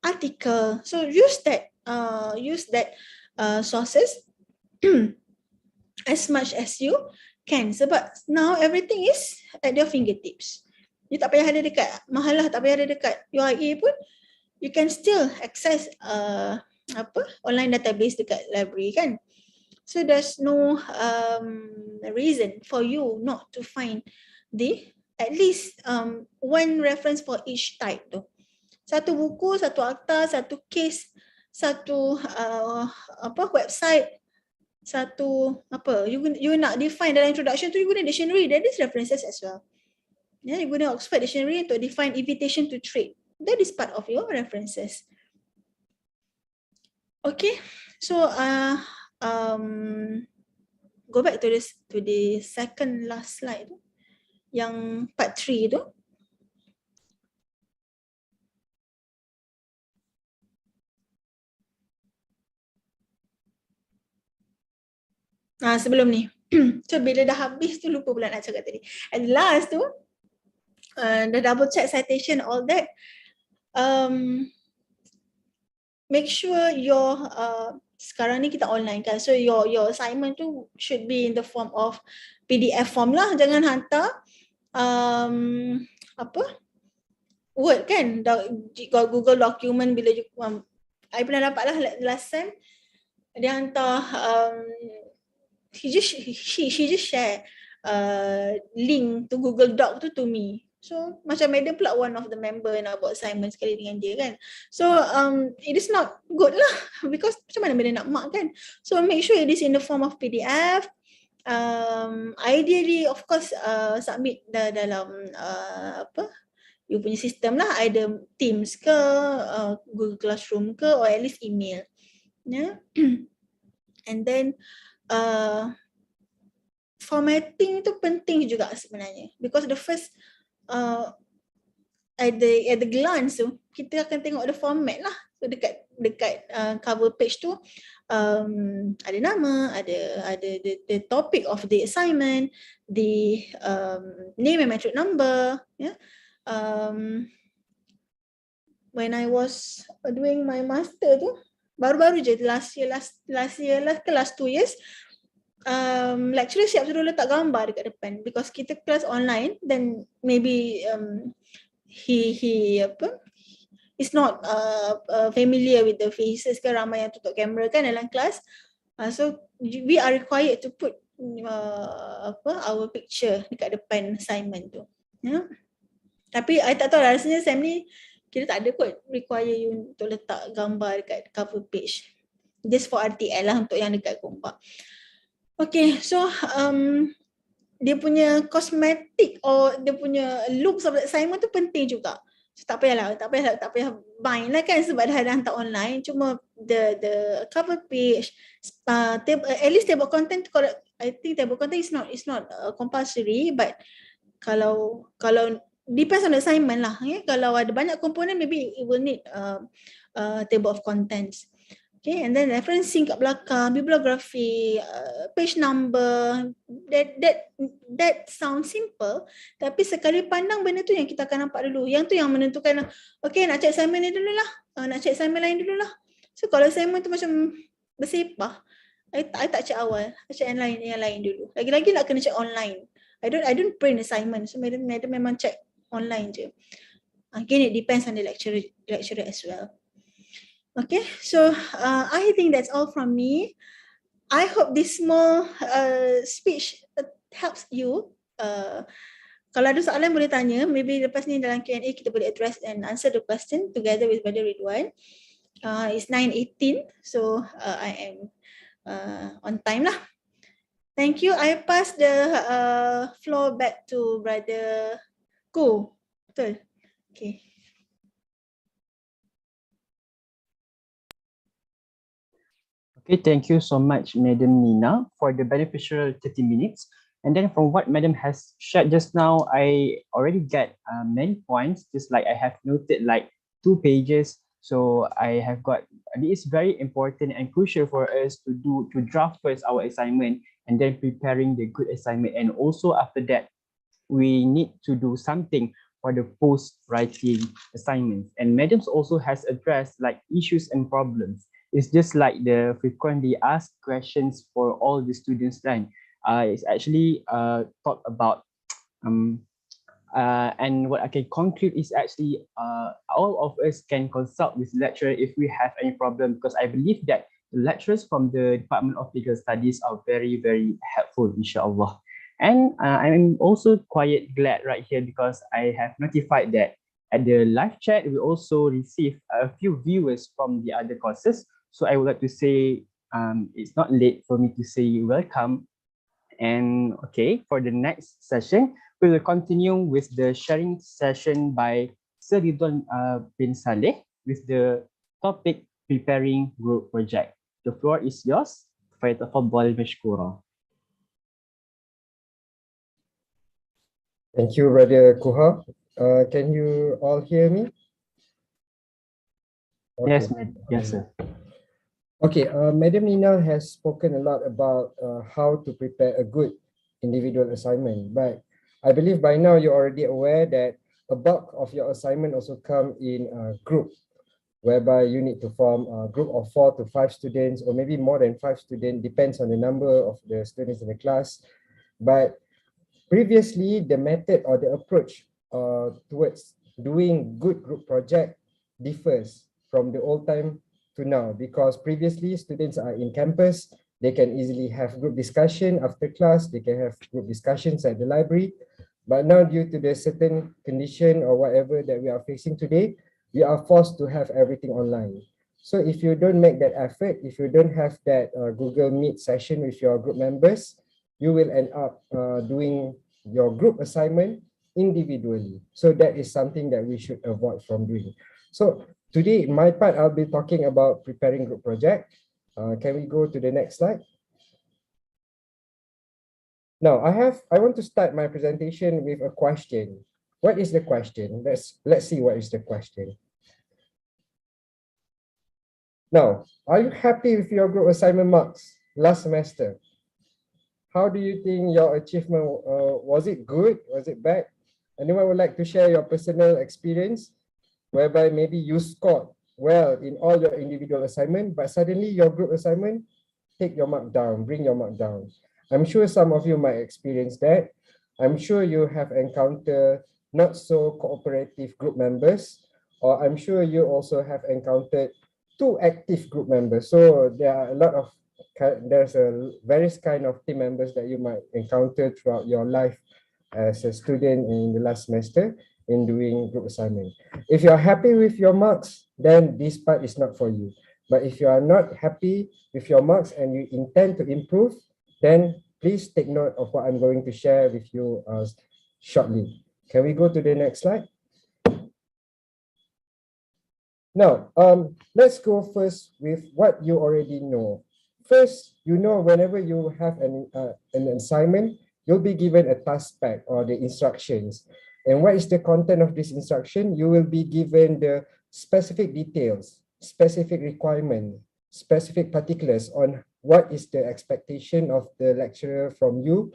article. So use that sources as much as you can. Sebab now everything is at your fingertips. You tak payah ada dekat mahalah, tak payah ada dekat UIA pun. You can still access online database dekat library kan. So there's no reason for you not to find at least one reference for each type tu. Satu buku, satu akta, satu case, satu website, satu you nak define dalam introduction tu, you guna dictionary, that is references as well. Yeah, you guna Oxford Dictionary untuk define invitation to trade. That is part of your references. Okay, so go back to the second last slide tu, yang part 3 tu. Sebelum ni, so bila dah habis tu lupa pula nak cakap tadi. And last tu, dah double check citation all that. Make sure your sekarang ni kita online kan, so your assignment tu should be in the form of PDF form lah, jangan hantar apa Word kan, Google document. Bila I pernah dapat lah last time, dia hantar she just share link to Google Doc tu to me. So macam madam pula one of the member nak buat assignment sekali dengan dia kan. So it is not good lah because macam mana madam nak mark kan. So make sure it is in the form of PDF. Ideally of course submit dalam you punya sistem lah, either Teams ke, Google Classroom ke, or at least email. Yeah. And then formatting tu penting juga sebenarnya, because the first at the glance tu kita akan tengok the format lah. So dekat cover page tu ada nama, ada the topic of the assignment, the name and metric number. Yeah. When I was doing my master tu, baru-baru je last year ke last 2 years, lecturer siap suruh letak gambar dekat depan because kita kelas online, then maybe he's not familiar with the faces ke, ramai yang tutup kamera kan dalam kelas. So we are required to put our picture dekat depan assignment tu. Yeah. Tapi I tak tahu lah, rasanya SEM ni kita tak ada kot require you untuk letak gambar dekat cover page. Just for RTL lah, untuk yang dekat kompak. Okay, so dia punya cosmetic or dia punya looks of the assignment tu penting juga. So tak payah bind lah kan, sebab dah ada hantar online. Cuma the cover page, at least table content, I think table content is not compulsory, but kalau depends on the assignment lah. Kalau ada banyak komponen, maybe it will need table of contents. Okay, and then referencing kat belakang, bibliografi, page number, that sounds simple, tapi sekali pandang benda tu yang kita akan nampak dulu. Yang tu yang menentukan, okay nak check assignment ni dulu lah, nak check assignment lain dulu lah. So kalau assignment tu macam bersepah, I tak check awal, I check yang lain dulu. Lagi-lagi nak kena check online. I don't print assignment, so madam memang check online je. Again, it depends on the lecturer as well. Okay, so I think that's all from me. I hope this small speech helps you. Kalau ada soalan boleh tanya, maybe lepas ni dalam Q&A kita boleh address and answer the question together with Brother Ridwan. It's 9:18, so I am on time lah. Thank you. I pass the floor back to Brother Ko. Betul? Okay. Okay, thank you so much, Madam Nina, for the beneficial 30 minutes. And then from what Madam has shared just now, I already get many points, just like I have noted like 2 pages. So I have got, it is very important and crucial for us to draft first our assignment and then preparing the good assignment. And also after that, we need to do something for the post-writing assignments. And Madam also has addressed like issues and problems. It's just like the frequently asked questions for all the students then. It's actually talked about and what I can conclude is actually all of us can consult with lecturer if we have any problem, because I believe that the lecturers from the Department of Legal Studies are very, very helpful, inshallah. And I'm also quite glad right here because I have notified that at the live chat, we also received a few viewers from the other courses. So I would like to say it's not late for me to say welcome. And okay, for the next session, we will continue with the sharing session by Sir Ridwan bin Saleh with the topic preparing group project. The floor is yours. فَيَتَفَضَّلْ مَشْكُورًا. Thank you, Brother Kuha. Can you all hear me? Okay. Yes, sir. Okay, Madam Nina has spoken a lot about how to prepare a good individual assignment, but I believe by now you're already aware that a bulk of your assignment also come in group whereby you need to form a group of 4 to 5 students, or maybe more than 5 students, depends on the number of the students in the class. But previously, the method or the approach towards doing good group project differs from the old time to now, because previously students are in campus, they can easily have group discussion after class, they can have group discussions at the library. But now, due to the certain condition or whatever that we are facing today, we are forced to have everything online. So if you don't make that effort, if you don't have that Google Meet session with your group members, you will end up doing your group assignment individually. So that is something that we should avoid from doing. So today, in my part, I'll be talking about preparing group project. Can we go to the next slide? Now, I want to start my presentation with a question. What is the question? Let's see what is the question. Now, are you happy with your group assignment marks last semester? How do you think your achievement, was it good? Was it bad? Anyone would like to share your personal experience whereby maybe you scored well in all your individual assignment, but suddenly your group assignment, take your mark down, bring your mark down. I'm sure some of you might experience that. I'm sure you have encountered not so cooperative group members, or I'm sure you also have encountered too active group members. So there are a lot of, there's a various kind of team members that you might encounter throughout your life as a student in the last semester in doing group assignment. If you are happy with your marks, then this part is not for you. But if you are not happy with your marks and you intend to improve, then please take note of what I'm going to share with you shortly. Can we go to the next slide? Now, let's go first with what you already know. First, you know, whenever you have an assignment, you'll be given a task pack or the instructions. And what is the content of this instruction? You will be given the specific details, specific requirement, specific particulars on what is the expectation of the lecturer from you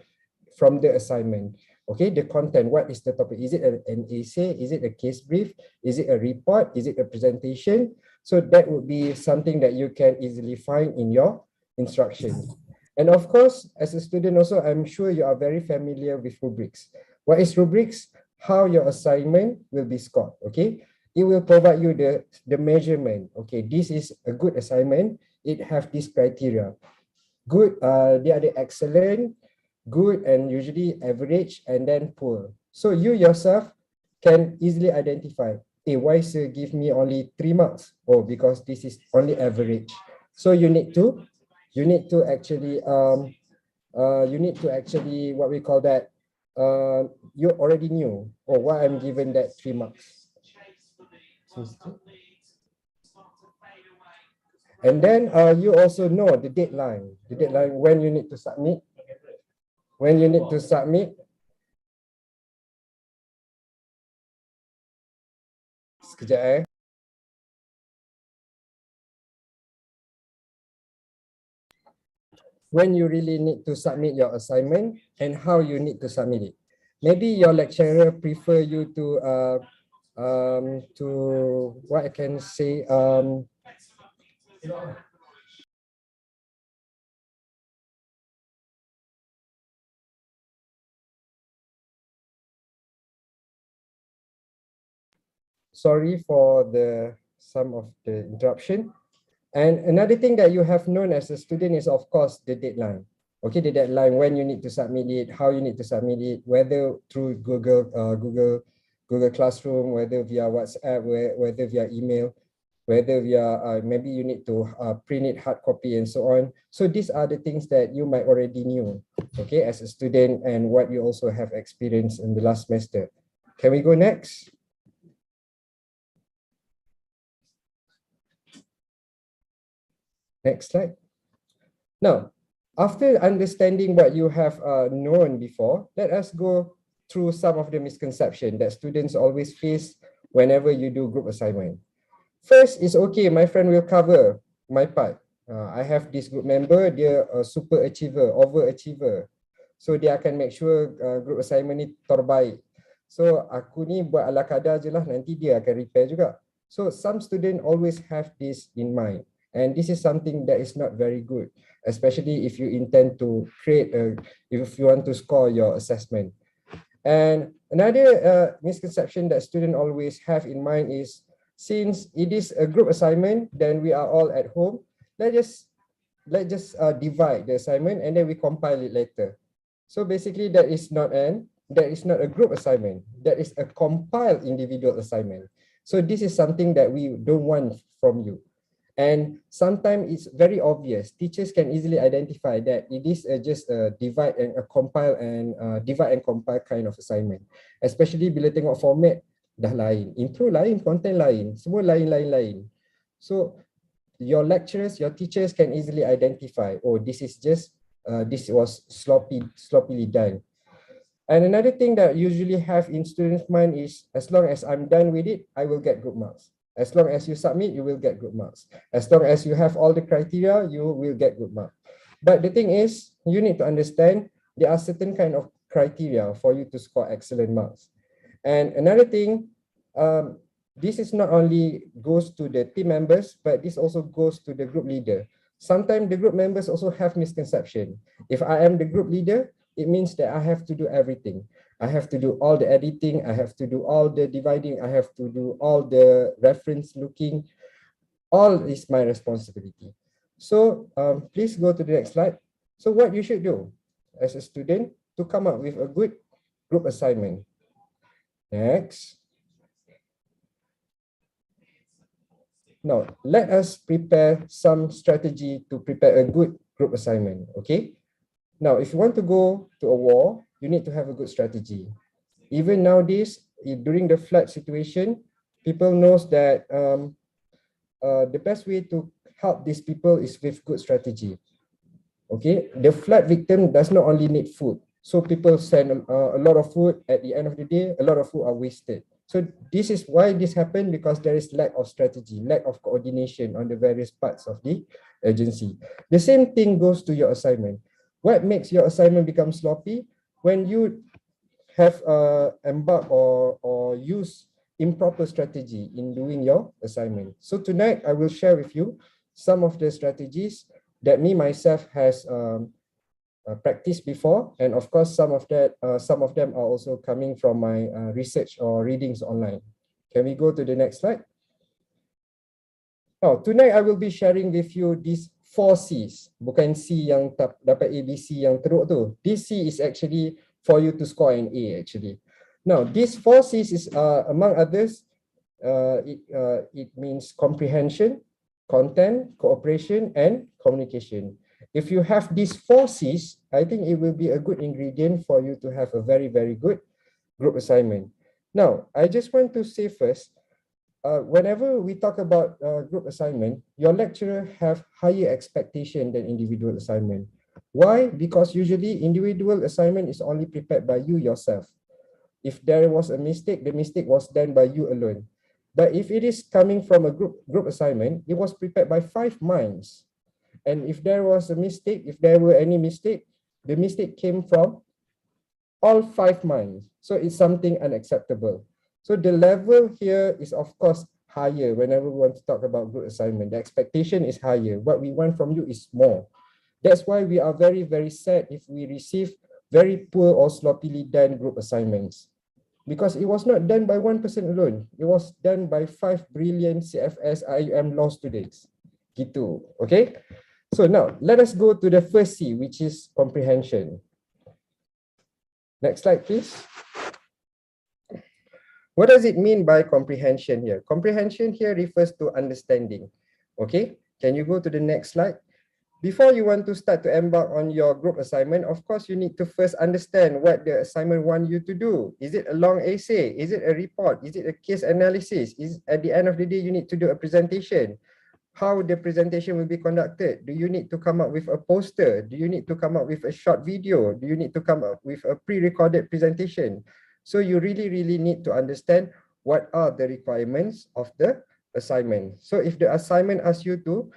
from the assignment. Okay, the content, what is the topic? Is it an essay? Is it a case brief? Is it a report? Is it a presentation? So that would be something that you can easily find in your instructions. And of course, as a student also, I'm sure you are very familiar with rubrics. What is rubrics? How your assignment will be scored, okay? It will provide you the measurement. Okay, this is a good assignment. It have this criteria. Good, they are the excellent, good, and usually average, and then poor. So you yourself can easily identify, hey, why sir give me only 3 marks? Oh, because this is only average. So you need to actually what we call that, you already knew, oh, why I'm given that 3 marks. And then you also know the deadline when you need to submit. When you need to submit, sekejap when you really need to submit your assignment and how you need to submit it. Maybe your lecturer prefer you to what I can say, sorry for some of the interruption. And another thing that you have known as a student is, of course, the deadline. Okay, the deadline, when you need to submit it, how you need to submit it, whether through Google Classroom, whether via WhatsApp, whether via email, whether via maybe you need to print it hard copy and so on. So these are the things that you might already knew, okay, as a student, and what you also have experienced in the last semester. Can we go next? Next slide. Now, after understanding what you have known before, let us go through some of the misconceptions that students always face whenever you do group assignment. First is, okay, my friend will cover my part. I have this group member, dia super achiever, overachiever. So dia akan make sure group assignment ni terbaik. So aku ni buat ala kadar je lah, nanti dia akan repair juga. So some students always have this in mind. And this is something that is not very good, especially if you intend to if you want to score your assessment. And another misconception that students always have in mind is, since it is a group assignment, then we are all at home. Let's just divide the assignment and then we compile it later. So basically that is not a group assignment. That is a compiled individual assignment. So this is something that we don't want from you. And sometimes it's very obvious. Teachers can easily identify that it is just a divide and compile kind of assignment. Especially bila tengok format dah lain, intro lain, content lain, semua lain. So your lecturers, your teachers can easily identify, oh, this was sloppily done. And another thing that usually have in students' mind is, as long as I'm done with it, I will get good marks. As long as you submit, you will get good marks. As long as you have all the criteria, you will get good marks. But the thing is, you need to understand there are certain kind of criteria for you to score excellent marks. And another thing, this is not only goes to the team members, but this also goes to the group leader. Sometimes the group members also have misconception. If I am the group leader, it means that I have to do everything. I have to do all the editing. I have to do all the dividing. I have to do all the reference looking. All is my responsibility. So please go to the next slide. So what you should do as a student to come up with a good group assignment. Next. Now, let us prepare some strategy to prepare a good group assignment, okay? Now, if you want to go to a war, you need to have a good strategy. Even nowadays, during the flood situation, people knows that the best way to help these people is with good strategy. Okay, the flood victim does not only need food. So people send a lot of food. At the end of the day, a lot of food are wasted. So this is why this happened, because there is lack of strategy, lack of coordination on the various parts of the agency. The same thing goes to your assignment. What makes your assignment become sloppy? When you have embarked or use improper strategy in doing your assignment. So tonight I will share with you some of the strategies that me myself has practiced before, and of course some of them are also coming from my research or readings online. Can we go to the next slide? Now tonight I will be sharing with you these 4 C's. Bukan C yang dapat ABC yang teruk tu. This C is actually for you to score an A actually. Now these 4 C's is among others, it means comprehension, content, cooperation, and communication. If you have these 4 C's, I think it will be a good ingredient for you to have a very, very good group assignment. Now, I just want to say first, whenever we talk about group assignment, your lecturer have higher expectation than individual assignment. Why? Because usually individual assignment is only prepared by you yourself. If there was a mistake, the mistake was done by you alone. But if it is coming from a group assignment, it was prepared by 5 minds. And if there was a mistake, if there were any mistake, the mistake came from all 5 minds. So it's something unacceptable. So the level here is of course higher whenever we want to talk about group assignment. The expectation is higher. What we want from you is more. That's why we are very, very sad if we receive very poor or sloppily done group assignments. Because it was not done by 1 person alone. It was done by 5 brilliant CFS IIUM law students. Gitu, okay? So now, let us go to the first C, which is comprehension. Next slide, please. What does it mean by comprehension here? Comprehension here refers to understanding. Okay, can you go to the next slide? Before you want to start to embark on your group assignment, of course, you need to first understand what the assignment wants you to do. Is it a long essay? Is it a report? Is it a case analysis? Is at the end of the day, you need to do a presentation? How the presentation will be conducted? Do you need to come up with a poster? Do you need to come up with a short video? Do you need to come up with a pre-recorded presentation? So you really, really need to understand what are the requirements of the assignment. So if the assignment asks you to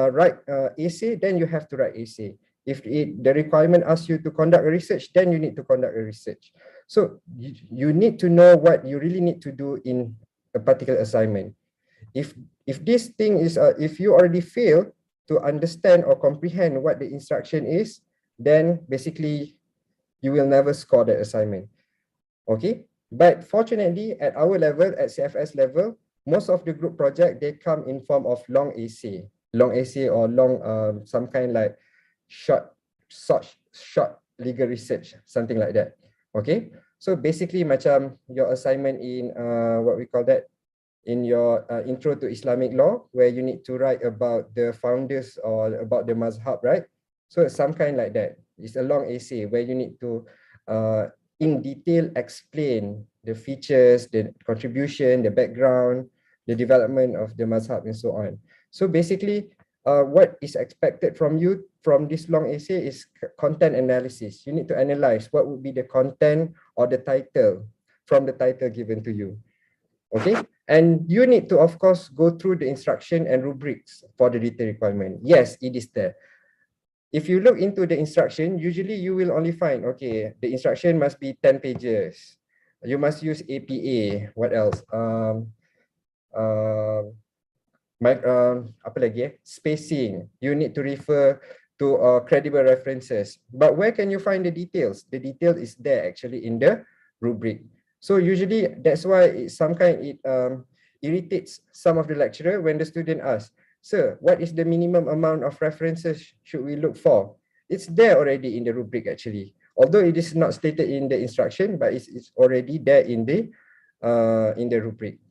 write essay, then you have to write essay. If the requirement asks you to conduct a research, then you need to conduct a research. So you need to know what you really need to do in a particular assignment. If this thing is, if you already fail to understand or comprehend what the instruction is, then basically you will never score that assignment. Okay, but fortunately at our level, at CFS level, most of the group project, they come in form of long essay or long some kind like short legal research, something like that. Okay, so basically macam your assignment in what we call that, in your intro to Islamic law, where you need to write about the founders or about the mazhab, right? So it's some kind like that. It's a long essay where you need to in detail explain the features, the contribution, the background, the development of the mazhab and so on. So basically, what is expected from you from this long essay is content analysis. You need to analyze what would be the content or the title from the title given to you. Okay, and you need to, of course, go through the instruction and rubrics for the detail requirement. Yes, it is there. If you look into the instruction, usually you will only find, okay, the instruction must be 10 pages. You must use APA. What else? Apa lagi? Spacing. You need to refer to credible references. But where can you find the details? The detail is there actually in the rubric. So usually that's why it irritates some of the lecturer when the student asks, "Sir, what is the minimum amount of references should we look for?" It's there already in the rubric actually. Although it is not stated in the instruction, but it's already there in the rubric.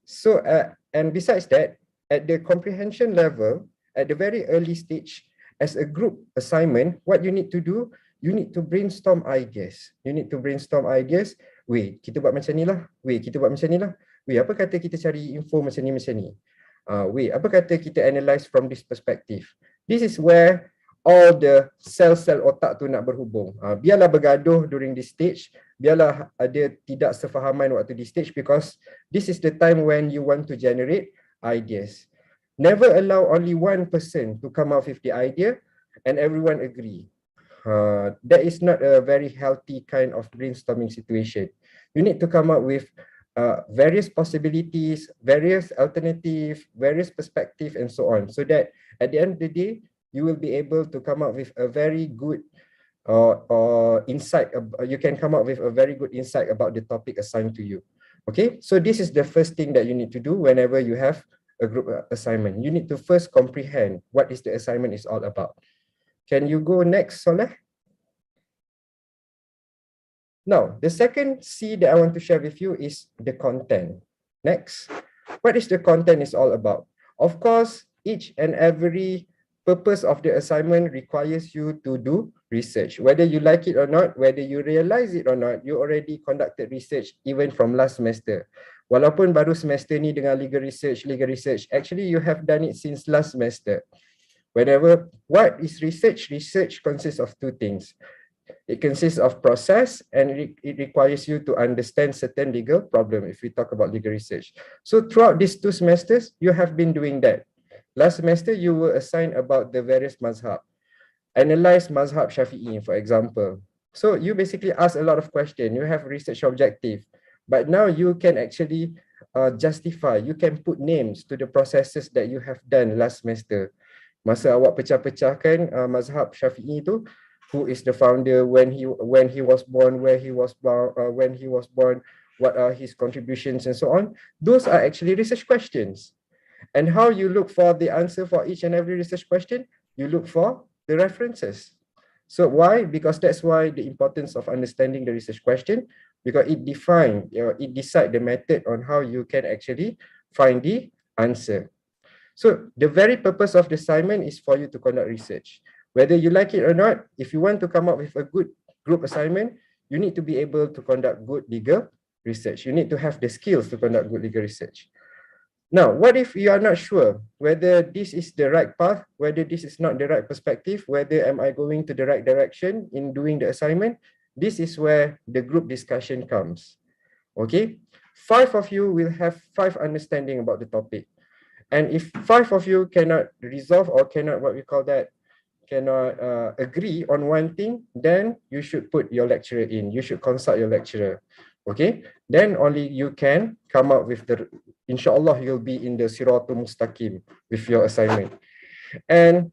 So and besides that, at the comprehension level, at the very early stage, as a group assignment, what you need to do, you need to brainstorm ideas. You need to brainstorm ideas. Weh, kita buat macam ni lah. Weh, kita buat macam ni lah. Weh, apa kata kita cari info macam ni, macam ni. Weh, apa kata kita analyse from this perspective. This is where all the sel-sel otak tu nak berhubung. Biarlah bergaduh during this stage. Biarlah ada tidak sefahaman waktu this stage, because this is the time when you want to generate ideas. Never allow only one person to come up with the idea and everyone agree. That is not a very healthy kind of brainstorming situation. You need to come up with various possibilities, various alternatives, various perspectives, and so on, so that at the end of the day, you will be able to come up with a very good insight. You can come up with a very good insight about the topic assigned to you. Okay, so this is the first thing that you need to do whenever you have a group assignment. You need to first comprehend what is the assignment is all about. Can you go next, Saleh? Now, the second C that I want to share with you is the content. Next, what is the content is all about? Of course, each and every purpose of the assignment requires you to do research. Whether you like it or not, whether you realize it or not, you already conducted research even from last semester. Walaupun baru semester ni dengan legal research, actually you have done it since last semester. Whenever, what is research? Research consists of two things. It consists of process, and it requires you to understand certain legal problem if we talk about legal research. So throughout these 2 semesters, you have been doing that. Last semester, you were assigned about the various mazhab. Analyze mazhab Shafi'i, for example. So you basically ask a lot of questions. You have research objective. But now you can actually justify, you can put names to the processes that you have done last semester. Masa awak pecah-pecahkan mazhab Syafi'i tu, who is the founder, when he was born, where he was born, what are his contributions and so on. Those are actually research questions. And how you look for the answer for each and every research question? You look for the references. So why? Because that's why the importance of understanding the research question, because it defines, it decides the method on how you can actually find the answer. So the very purpose of the assignment is for you to conduct research. Whether you like it or not, if you want to come up with a good group assignment, you need to be able to conduct good legal research. You need to have the skills to conduct good legal research. Now, what if you are not sure whether this is the right path, whether this is not the right perspective, whether am I going to the right direction in doing the assignment? This is where the group discussion comes. Okay, 5 of you will have 5 understanding about the topic. And if 5 of you cannot resolve or cannot, what we call that, cannot agree on one thing, then you should put your lecturer in. You should consult your lecturer. Okay, then only you can come up with the, inshallah, you'll be in the Siratul Mustaqim with your assignment. And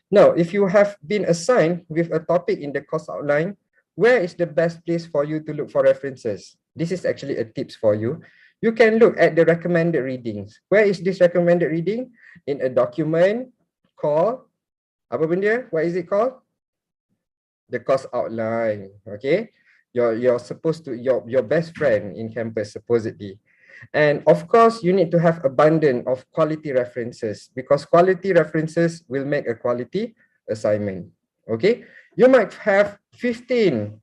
now, if you have been assigned with a topic in the course outline, where is the best place for you to look for references? This is actually a tips for you. You can look at the recommended readings. Where is this recommended reading? In a document called, apa benda? What is it called? The course outline. Okay, you're supposed to, your best friend in campus supposedly. And of course, you need to have abundance of quality references, because quality references will make a quality assignment. Okay, you might have 15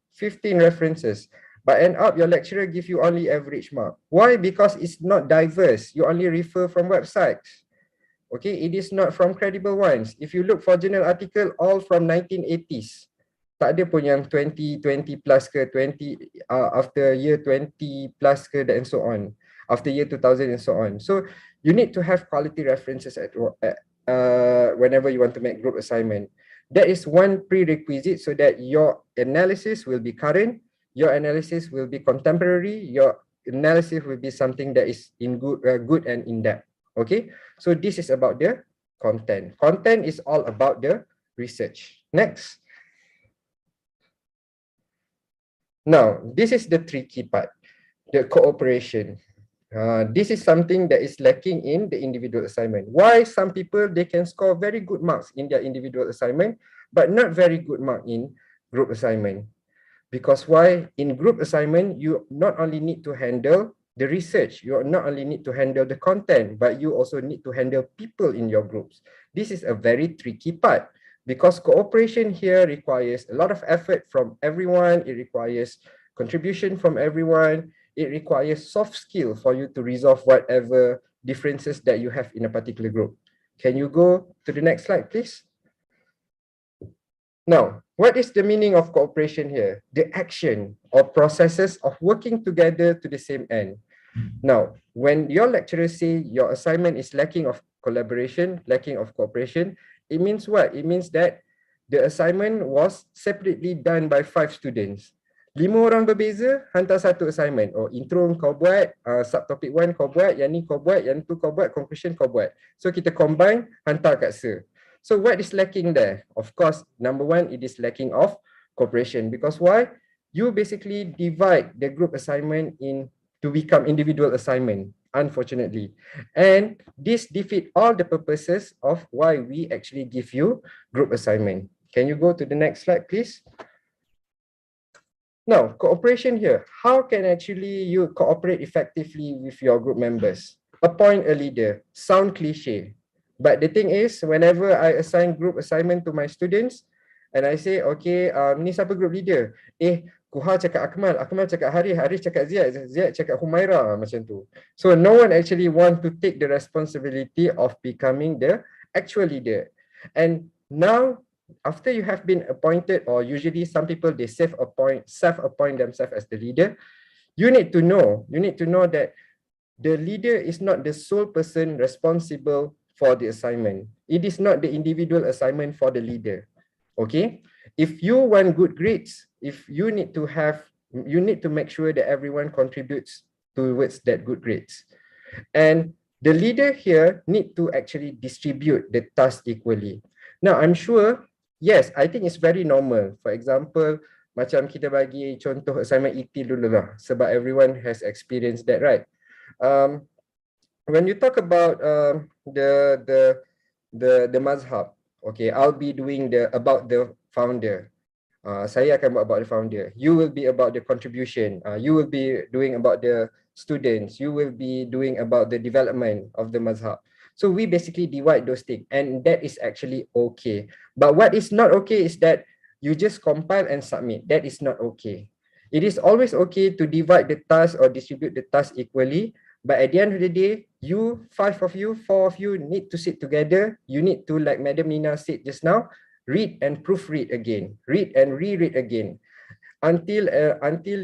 references, but end up your lecturer give you only average mark. Why? Because it's not diverse. You only refer from websites. Okay, it is not from credible ones. If you look for journal article, all from 1980s. Tak ada pun yang 20 plus ke 20 after year 20 plus ke, and so on, after year 2000 and so on. So you need to have quality references whenever you want to make group assignment. That is one prerequisite, so that your analysis will be current, your analysis will be contemporary, your analysis will be something that is in good and in depth. Okay, so this is about the content. Content is all about the research. Next. Now, this is the tricky part, the cooperation. This is something that is lacking in the individual assignment. Why some people, they can score very good marks in their individual assignment, but not very good mark in group assignment? Because why? In group assignment, you not only need to handle the research, you not only need to handle the content, but you also need to handle people in your groups. This is a very tricky part, because cooperation here requires a lot of effort from everyone. It requires contribution from everyone. It requires soft skill for you to resolve whatever differences that you have in a particular group. Can you go to the next slide, please? Now, what is the meaning of cooperation here? The action or processes of working together to the same end. Now, when your lecturers say your assignment is lacking of collaboration, lacking of cooperation, it means what? It means that the assignment was separately done by 5 students. 5 orang berbeza, hantar satu assignment. Oh, intro kau buat, subtopic 1 kau buat, yang ni kau buat, yang tu kau buat, conclusion kau buat. So, kita combine, hantar kat Sir. So, what is lacking there? Of course, number one, it is lacking of cooperation. Because why? You basically divide the group assignment in to become individual assignment, unfortunately. And this defeat all the purposes of why we actually give you group assignment. Can you go to the next slide, please? Now, cooperation here. How can actually you cooperate effectively with your group members? Appoint a leader. Sound cliche. But the thing is, whenever I assign group assignment to my students, and I say, okay, ni siapa group leader? Kuha cakap Akmal, Akmal cakap Haris, Haris cakap Ziad, Ziad cakap Humaira, macam tu. So no one actually want to take the responsibility of becoming the actual leader. And now, after you have been appointed, or usually some people, they self-appoint themselves as the leader, you need to know that the leader is not the sole person responsible for the assignment. It is not the individual assignment for the leader. Okay? If you want good grades, if you need to make sure that everyone contributes towards that good grades. And the leader here need to actually distribute the task equally. Now, I'm sure, yes, I think it's very normal. For example, macam kita bagi contoh assignment ET dulu lah, sebab everyone has experienced that, right? When you talk about the mazhab, okay, I'll be doing about the founder. Saya akan buat about the founder. You will be about the contribution. You will be doing about the students. You will be doing about the development of the mazhab. So we basically divide those things, and that is actually okay. But what is not okay is that you just compile and submit. That is not okay. It is always okay to divide the task or distribute the task equally. But at the end of the day, you, 5 of you, 4 of you need to sit together. You need to, like Madam Nina said just now, read and proofread again, read and reread again, until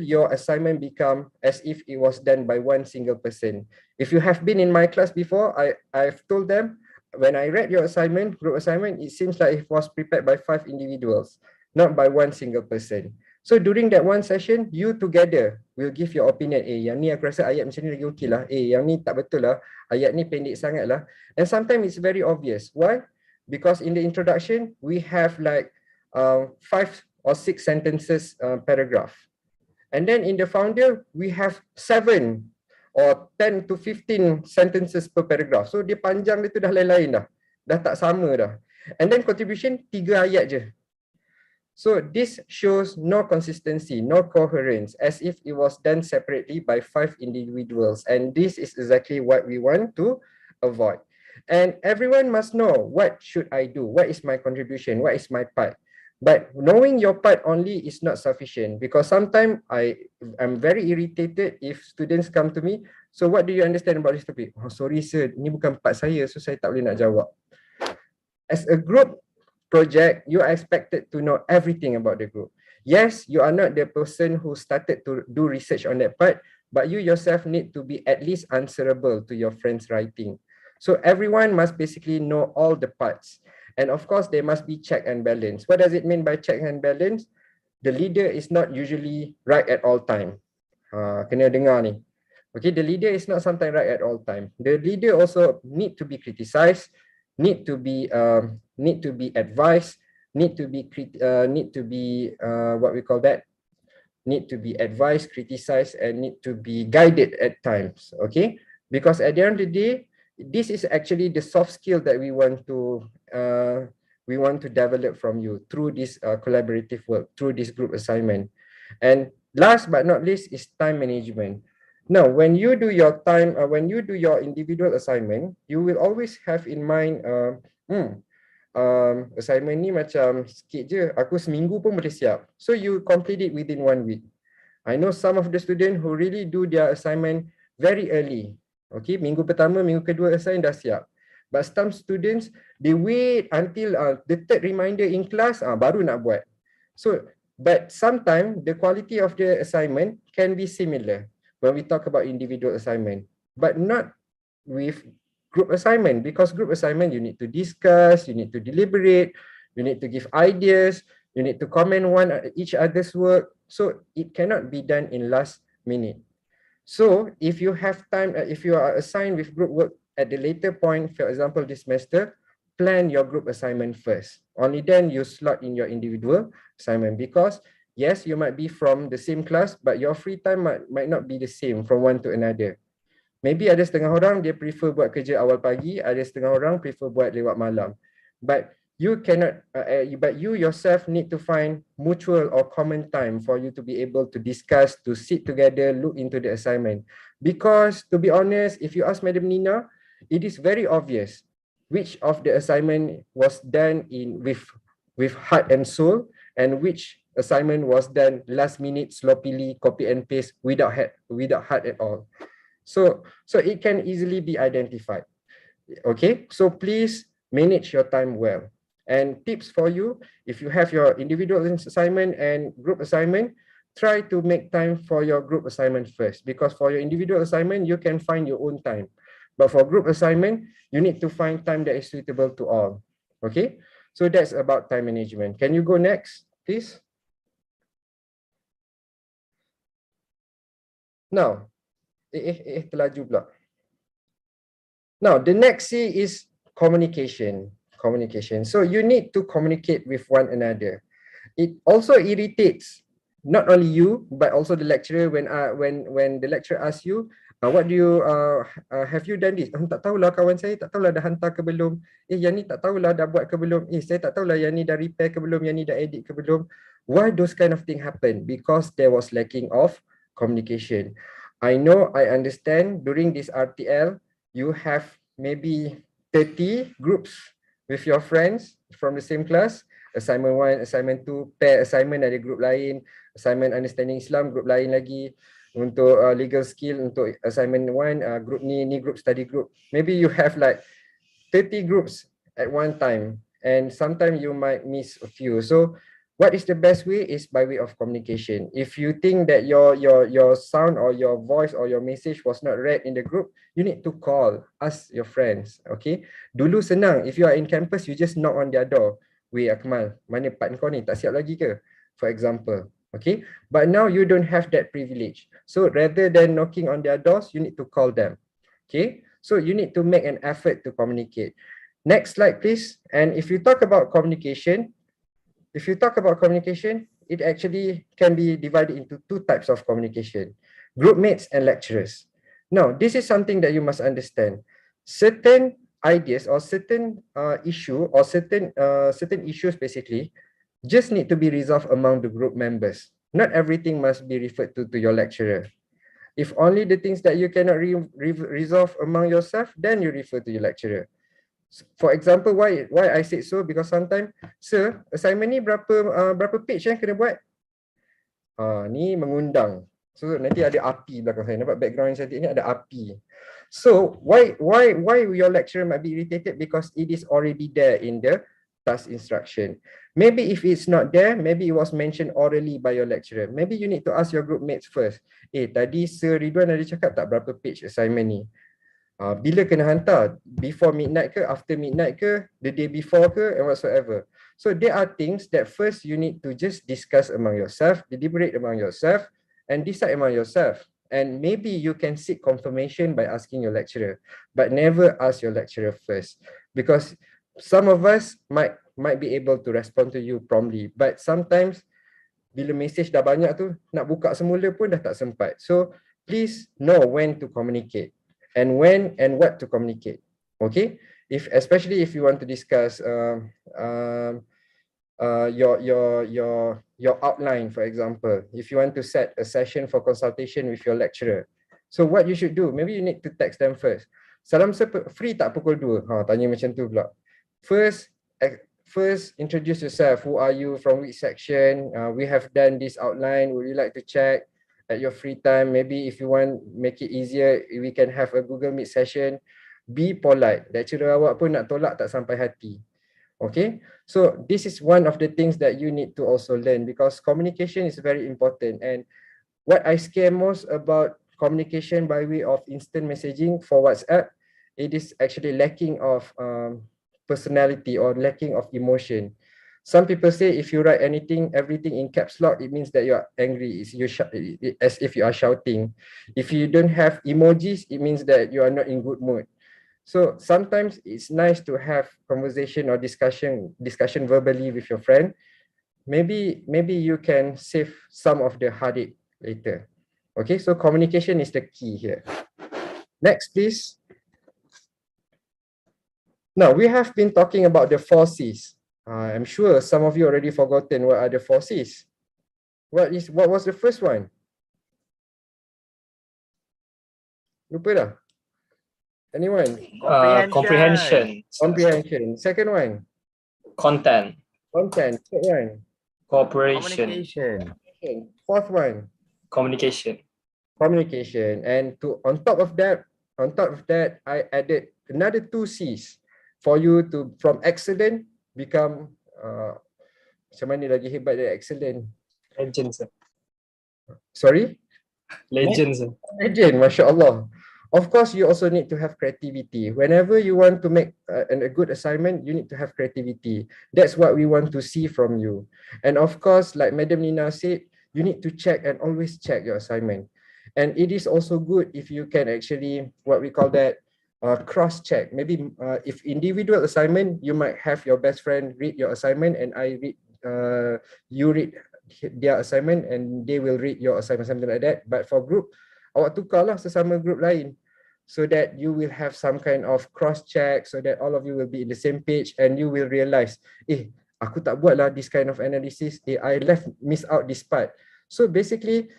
your assignment become as if it was done by one single person. If you have been in my class before, I've told them, when I read your assignment, group assignment, it seems like it was prepared by 5 individuals, not by one single person. So during that one session, you together will give your opinion. Yang ni aku rasa ayat macam ni lagi okey lah. Yang ni tak betul lah. Ayat ni pendek sangat lah. And sometimes it's very obvious. Why? Because in the introduction, we have like 5 or 6 sentences paragraph. And then in the founder, we have 7 or 10 to 15 sentences per paragraph. So dia panjang dia tu dah lain-lain dah. Dah tak sama dah. And then contribution 3 ayat je. So this shows no consistency, no coherence, as if it was done separately by 5 individuals. And this is exactly what we want to avoid. And everyone must know, what should I do? What is my contribution? What is my part? But knowing your part only is not sufficient, because sometimes I'm very irritated if students come to me. So what do you understand about this topic? Oh, sorry sir, ini bukan part saya, so saya tak boleh nak jawab. As a group project, you are expected to know everything about the group. Yes, you are not the person who started to do research on that part, but you yourself need to be at least answerable to your friends' writing. So everyone must basically know all the parts. And of course, there must be check and balance. What does it mean by check and balance? The leader is not usually right at all time. Kena dengar ni. Okay, the leader is not sometimes right at all time. The leader also need to be criticized, need to be advised, need to be what we call that, need to be advised, criticized, and need to be guided at times. Okay, because at the end of the day, this is actually the soft skill that we want to develop from you through this collaborative work, through this group assignment. And last but not least is time management. Now, when you do your when you do your individual assignment, you will always have in mind, assignment ni macam sikit je, aku seminggu pun boleh siap. So you complete it within 1 week. I know some of the students who really do their assignment very early. Okay, minggu pertama, minggu kedua assign dah siap. But some students, they wait until the 3rd reminder in class, baru nak buat. So, but sometimes the quality of the assignment can be similar when we talk about individual assignment, but not with group assignment, because group assignment, you need to discuss, you need to deliberate, you need to give ideas, you need to comment each other's work. So it cannot be done in last minute. So if you have time, if you are assigned with group work at the later point, for example, this semester, plan your group assignment first. Only then you slot in your individual assignment, because yes, you might be from the same class, but your free time might not be the same from one to another. Maybe ada setengah orang dia prefer buat kerja awal pagi, ada setengah orang prefer buat lewat malam. But you cannot, but you yourself need to find mutual or common time for you to be able to discuss, to sit together, look into the assignment. Because to be honest, if you ask Madam Nina, it is very obvious which of the assignment was done with heart and soul, and which assignment was done last minute, sloppily, copy and paste without heart at all. So it can easily be identified. Okay, so please manage your time well. And tips for you, if you have your individual assignment and group assignment, try to make time for your group assignment first, because for your individual assignment, you can find your own time. But for group assignment, you need to find time that is suitable to all. Okay, so that's about time management. Can you go next, please? Now, terlaju pula. Now, the next C is communication. So you need to communicate with one another. It also irritates not only you, but also the lecturer when the lecturer asks you, what do you have you done this? Tak tahulah kawan saya, tak tahulah dah hantar ke belum. Yang ni tak tahulah dah buat ke belum. Saya tak tahulah yang ni dah repair ke belum, yang ni dah edit ke belum. Why those kind of thing happen? Because there was lacking of communication. I know, I understand during this RTL, you have maybe 30 groups with your friends from the same class. Assignment 1, assignment 2, pair assignment ada group lain, assignment understanding Islam group lain lagi. Untuk legal skill, untuk assignment 1, group ni group study group. Maybe you have like 30 groups at one time, and sometimes you might miss a few. So what is the best way is by way of communication. If you think that your sound or your voice or your message was not read in the group, you need to call, ask your friends. Okay, dulu senang, if you are in campus, you just knock on their door. Weh Akmal, mana part kau ni, tak siap lagi ke? For example. Okay, but now you don't have that privilege. So rather than knocking on their doors, you need to call them. Okay, so you need to make an effort to communicate. Next slide, please. And if you talk about communication, it actually can be divided into two types of communication: group mates and lecturers. Now, this is something that you must understand. Certain ideas or certain certain issues basically just need to be resolved among the group members. Not everything must be referred to your lecturer. If only the things that you cannot resolve among yourself, then you refer to your lecturer. For example, why I said so, because sometimes, sir, assignment ni berapa page yang kena buat? Ni mengundang. So nanti ada api belakang saya. Nampak background yang cantik ni ada api. So why your lecturer might be irritated? Because it is already there in the task instruction. Maybe if it's not there, maybe it was mentioned orally by your lecturer. Maybe you need to ask your group mates first. Tadi Sir Ridwan ada cakap tak berapa page assignment ni? Bila kena hantar? Before midnight ke, after midnight ke, the day before ke, and whatsoever. So there are things that first you need to just discuss among yourself, deliberate among yourself, and decide among yourself. And maybe you can seek confirmation by asking your lecturer, but never ask your lecturer first, because some of us might be able to respond to you promptly, but sometimes bila message dah banyak tu, nak buka semula pun dah tak sempat. So please know when to communicate and when and what to communicate. Okay, especially if you want to discuss your outline, for example, if you want to set a session for consultation with your lecturer. So what you should do, maybe you need to text them first. Salam free tak pukul 2? Tanya macam tu pula. First introduce yourself. Who are you, from which section? We have done this outline. Would you like to check at your free time? Maybe if you want, make it easier, we can have a Google Meet session. Be polite. Lecturer awak pun nak tolak tak sampai hati. Okay, so this is one of the things that you need to also learn, because communication is very important. And what I scare most about communication by way of instant messaging for WhatsApp, it is actually lacking of personality or lacking of emotion. Some people say if you write everything in caps lock, it means that you are angry. As if you are shouting. If you don't have emojis, it means that you are not in good mood. So sometimes it's nice to have conversation or discussion verbally with your friend. Maybe you can save some of the heartache later. Okay, so communication is the key here. Next, please. Now, we have been talking about the 4 C's. I'm sure some of you already forgotten what are the 4 C's. What was the first one? Lupa dah? Anyone? Comprehension. Comprehension. Second one? Content. Content. Third one? Cooperation. Fourth one? Communication. Communication. And on top of that, I added another 2 C's for you to, from excellent, become macam mana lagi hebat dari excellent? Legends. Sorry? Legends. Legend, Masya Allah. Of course, you also need to have creativity. Whenever you want to make a good assignment, you need to have creativity. That's what we want to see from you. And of course, like Madam Nina said, you need to check and always check your assignment. And it is also good if you can actually, what we call that, cross-check. Maybe if individual assignment, you might have your best friend read your assignment and you read their assignment and they will read your assignment, something like that. But for group, awak tukarlah sesama group lain, so that you will have some kind of cross-check, so that all of you will be in the same page and you will realize, aku tak buat lah this kind of analysis, I miss out this part. So basically,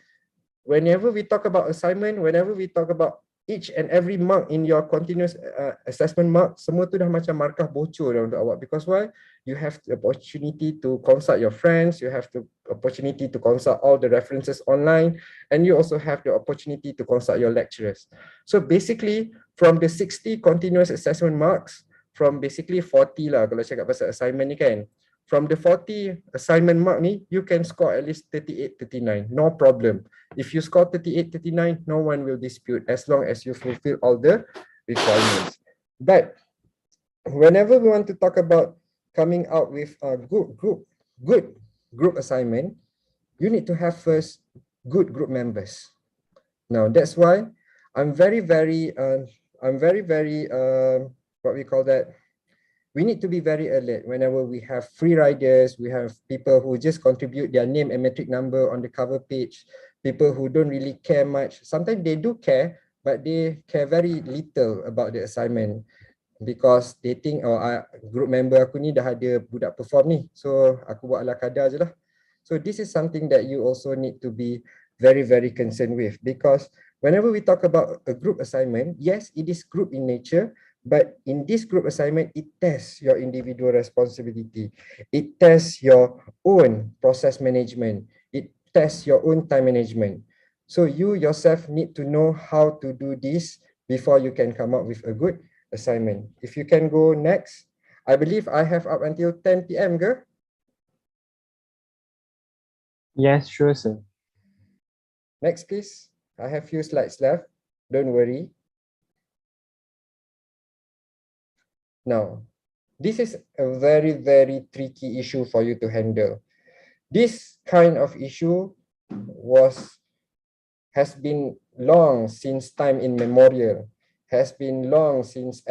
whenever we talk about assignment, whenever we talk about each and every mark in your continuous assessment mark, semua tu dah macam markah bocor dah untuk awak. Because why? You have the opportunity to consult your friends, you have the opportunity to consult all the references online, and you also have the opportunity to consult your lecturers. So basically, from the 60 continuous assessment marks, from basically 40 lah kalau cakap pasal assignment ni kan, from the 40 assignment mark ni, you can score at least 38, 39, no problem. If you score 38, 39, no one will dispute as long as you fulfill all the requirements. But whenever we want to talk about coming out with a good group assignment, you need to have first good group members. Now that's why I'm very, what we call that? We need to be very alert whenever we have free riders, we have people who just contribute their name and metric number on the cover page, people who don't really care much. Sometimes they do care, but they care very little about the assignment because they think, oh, group member aku ni dah ada budak perform ni, so aku buat ala kadar je lah. So this is something that you also need to be very, very concerned with, because whenever we talk about a group assignment, yes, it is group in nature, but in this group assignment, it tests your individual responsibility. It tests your own process management. It tests your own time management. So you yourself need to know how to do this before you can come up with a good assignment. If you can go next, I believe I have up until 10 p.m. Ke? Yes, sure, sir. Next, please. I have few slides left. Don't worry. Now, this is a very, very tricky issue for you to handle. This kind of issue has been long since time immemorial, has been long since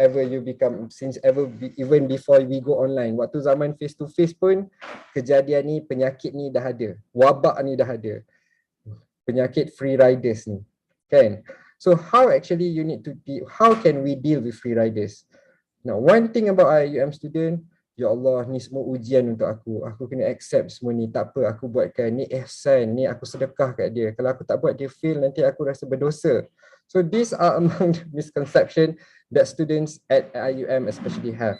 even before we go online. Waktu zaman face to face pun, kejadian ni, penyakit ni dah ada, wabak ni dah ada, penyakit free riders ni, kan? So how actually how can we deal with free riders? Now, one thing about IIUM student, ya Allah, ni semua ujian untuk aku. Aku kena accept semua ni. Tak apa, aku buatkan. Ni ihsan, ni aku sedekah kat dia. Kalau aku tak buat, dia fail, nanti aku rasa berdosa. So these are among the misconceptions that students at IIUM especially have.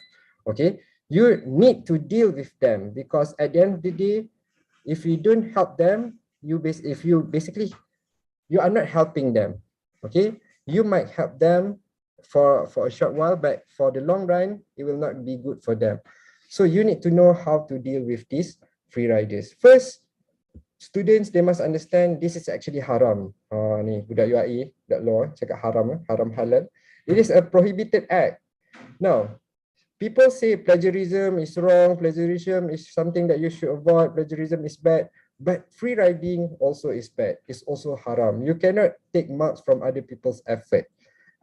Okay, you need to deal with them, because at the end of the day, if you don't help them, you are not helping them. Okay, you might help them for a short while, but for the long run, it will not be good for them. So you need to know how to deal with these free riders. First, students, they must understand this is actually haram. Ni budak UAE, budak law, cakap haram, haram halal. It is a prohibited act. Now, people say plagiarism is wrong, plagiarism is something that you should avoid, plagiarism is bad. But free riding also is bad. It's also haram. You cannot take marks from other people's effort.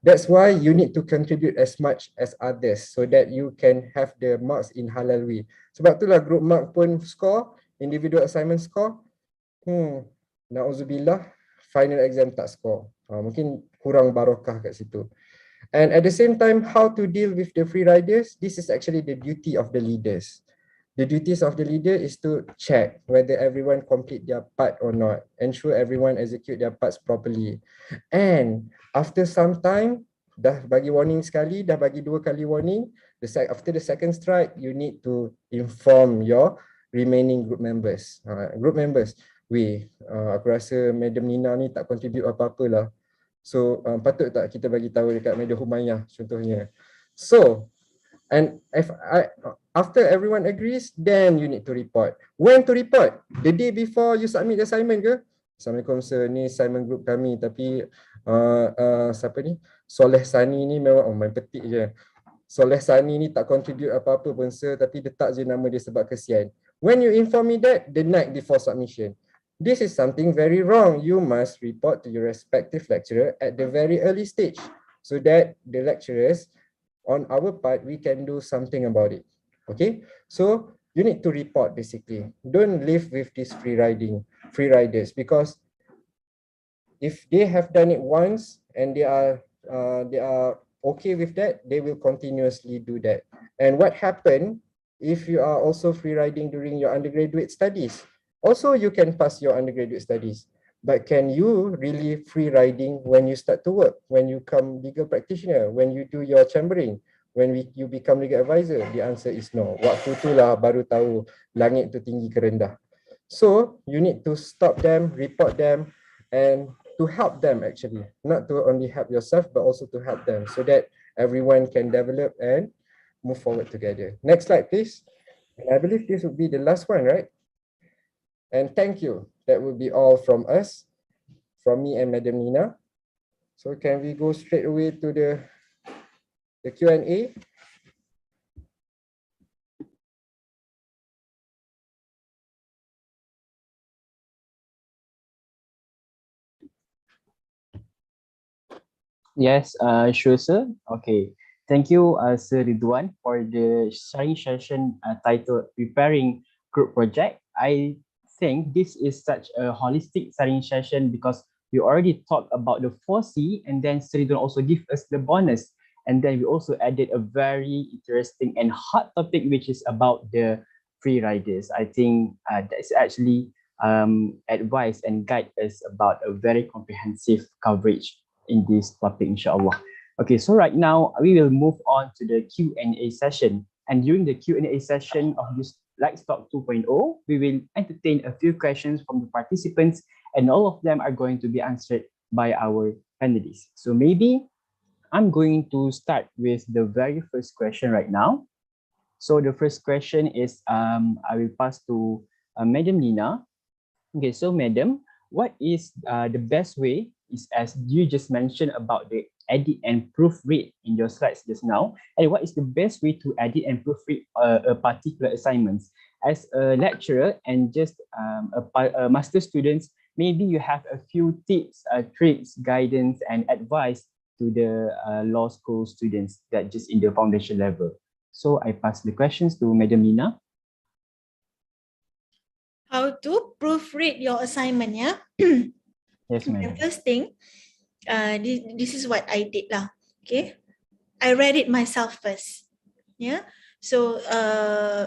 That's why you need to contribute as much as others so that you can have the marks in halal way. Sebab itulah group mark pun score, individual assignment score. Na'udzubillah, final exam tak score. Mungkin kurang barakah kat situ. And at the same time, how to deal with the free riders? This is actually the duty of the leaders. The duties of the leader is to check whether everyone complete their part or not, ensure everyone execute their parts properly. And after some time, dah bagi warning sekali, dah bagi 2 kali warning, after the second strike, you need to inform your remaining group members. Aku rasa Madam Nina ni tak contribute apa-apa lah. So patut tak kita bagi tahu dekat Madam Humayah contohnya. So, and after everyone agrees, then you need to report. When to report? The day before you submit the assignment ke? Assalamualaikum sir, ni assignment group kami, tapi siapa ni? Soleh Sani ni memang main petik je. Soleh Sani ni tak contribute apa-apa pun sir, tapi letak je nama dia sebab kesian. When you inform me that, the night before submission. This is something very wrong. You must report to your respective lecturer at the very early stage so that the lecturers, on our part, we can do something about it. Okay, so you need to report basically. Don't live with these free riders, because if they have done it once and they are okay with that, they will continuously do that. And what happened if you are also free riding during your undergraduate studies? Also, you can pass your undergraduate studies, but can you really free riding when you start to work, when you become legal practitioner, when you do your chambering, when you become legal advisor? The answer is no. Waktu itulah baru tahu langit tu tinggi ke rendah. So you need to stop them, report them, and to help them actually, not to only help yourself, but also to help them so that everyone can develop and move forward together. Next slide, please. And I believe this would be the last one, right? And thank you. That will be all from us, from me and Madam Nina. So can we go straight away to the Q&A? Yes, sure, sir. Okay. Thank you, Sir Ridwan, for the sharing session titled Preparing Group Project. I think this is such a holistic sharing session because we already talked about the 4C, and then Sir Ridwan also give us the bonus. And then we also added a very interesting and hot topic, which is about the free riders. I think that's actually advice and guide us about a very comprehensive coverage in this topic, inshallah. Okay, so right now we will move on to the Q&A session. And during the Q&A session of this Lextalk 2.0, we will entertain a few questions from the participants, and all of them are going to be answered by our panelists. So maybe I'm going to start with the very first question right now. So the first question is, I will pass to Madam Nina. Okay, so madam, what is the best way is, as you just mentioned about the edit and proofread in your slides just now, and what is the best way to edit and proofread a particular assignments? As a lecturer and just a master students, maybe you have a few tips, tricks, guidance, and advice to the law school students that just in the foundation level. So I pass the questions to Madam Nina. How to proofread your assignment, yeah? Yes, The madam. first thing, this is what I did lah. Okay, I read it myself first. Yeah. So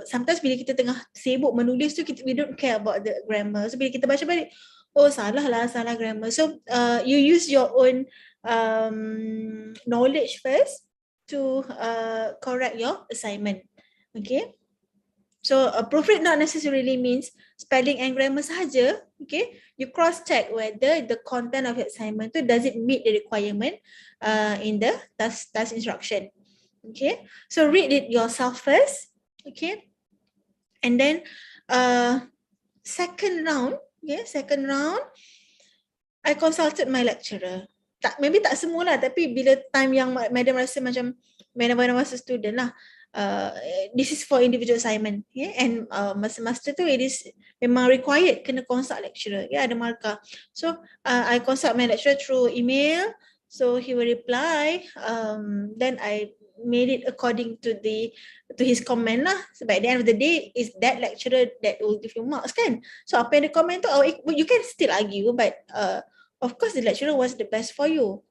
sometimes bila kita tengah sibuk menulis tu, we don't care about the grammar. So bila kita baca balik, oh salah grammar. So you use your own knowledge first to correct your assignment. Okay. So proofread not necessarily means spelling and grammar sahaja. Okay, you cross check whether the content of your assignment tu does it meet the requirement in the task instruction. Okay, so read it yourself first. Okay, and then second round, I consulted my lecturer. Maybe tak semua lah, tapi bila time yang madam rasa macam madam rasa student lah, this is for individual assignment, and masa-masa tu it is memang required kena consult lecturer, ada markah. So I consult my lecturer through email, so he will reply, then I made it according to his comment lah. Sebab at the end of the day, is that lecturer that will give you marks kan. So apa yang dia comment tu, you can still argue, but of course the lecturer was the best for you.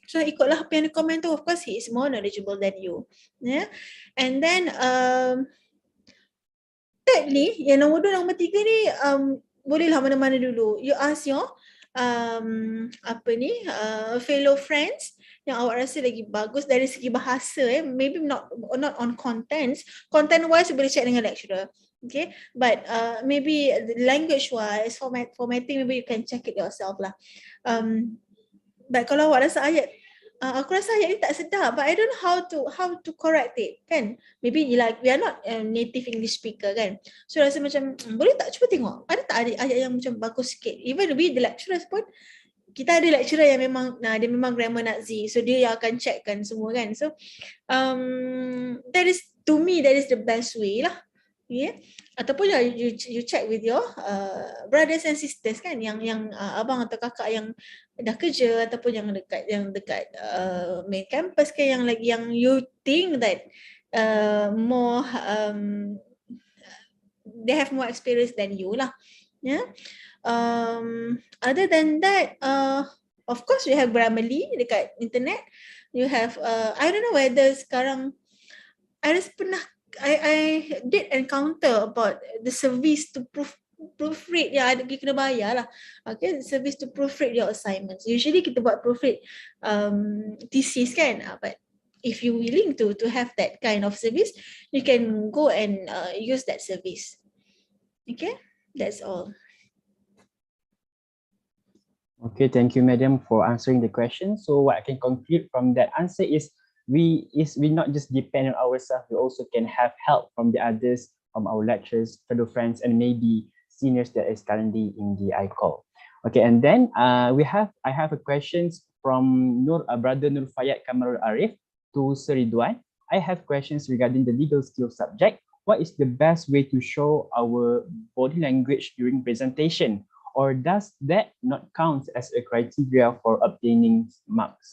So ikutlah apa yang dia comment tu, of course he is more knowledgeable than you. Yeah. And then thirdly, yang nombor 2, nombor 3 ni bolehlah mana-mana dulu. You ask your fellow friends yang awak rasa lagi bagus dari segi bahasa, maybe not on contents. Content wise boleh check dengan lecturer. Okay, but maybe language wise, formatting, maybe you can check it yourself lah. But kalau awak rasa ayat, aku rasa ayat ni tak sedap, but I don't know how to correct it, kan? Maybe like we are not native English speaker, kan? So rasa macam boleh tak cuba tengok, ada tak ayat yang macam bagus sikit? Even we the lecturers pun, kita ada lecturer yang memang dia memang grammar Nazi, so dia yang akan checkkan semua, kan? So that is, to me, that is the best way lah. Yeah. Ataupun you check with your brothers and sisters, kan, yang abang atau kakak yang dah kerja, ataupun yang dekat main campus ke, yang lagi yang you think that more they have more experience than you lah. Yeah. Other than that, of course you have Grammarly dekat internet. You have I don't know whether sekarang I did encounter about the service to proofread yang ada, kena bayar lah. Okay, service to proofread your assignments. Usually kita buat proofread thesis, kan, but if you willing to have that kind of service, you can go and use that service. Okay, that's all. Okay, thank you, madam, for answering the question. So what I can conclude from that answer is we not just depend on ourselves, we also can have help from the others, from our lecturers, fellow friends, and maybe seniors that is currently in the ICOL. Okay, and then I have a questions from brother Nur Fayad Kamarul Arif to Sir Ridwan. I have questions regarding the legal skills subject. What is the best way to show our body language during presentation? Or does that not count as a criteria for obtaining marks?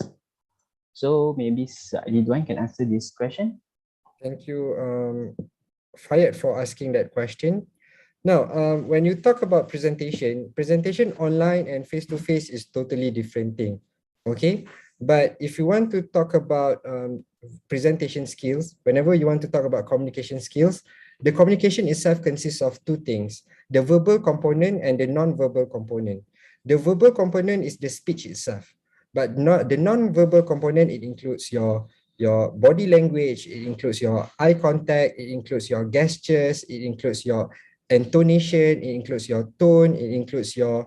So maybe Ridwan can answer this question. Thank you, Fayed, for asking that question. Now, when you talk about presentation online and face-to-face is totally different thing, okay? But if you want to talk about presentation skills, whenever you want to talk about communication skills, the communication itself consists of two things, the verbal component and the non-verbal component. The verbal component is the speech itself, but not the non-verbal component. It includes your body language, it includes your eye contact, it includes your gestures, it includes your intonation, it includes your tone, it includes your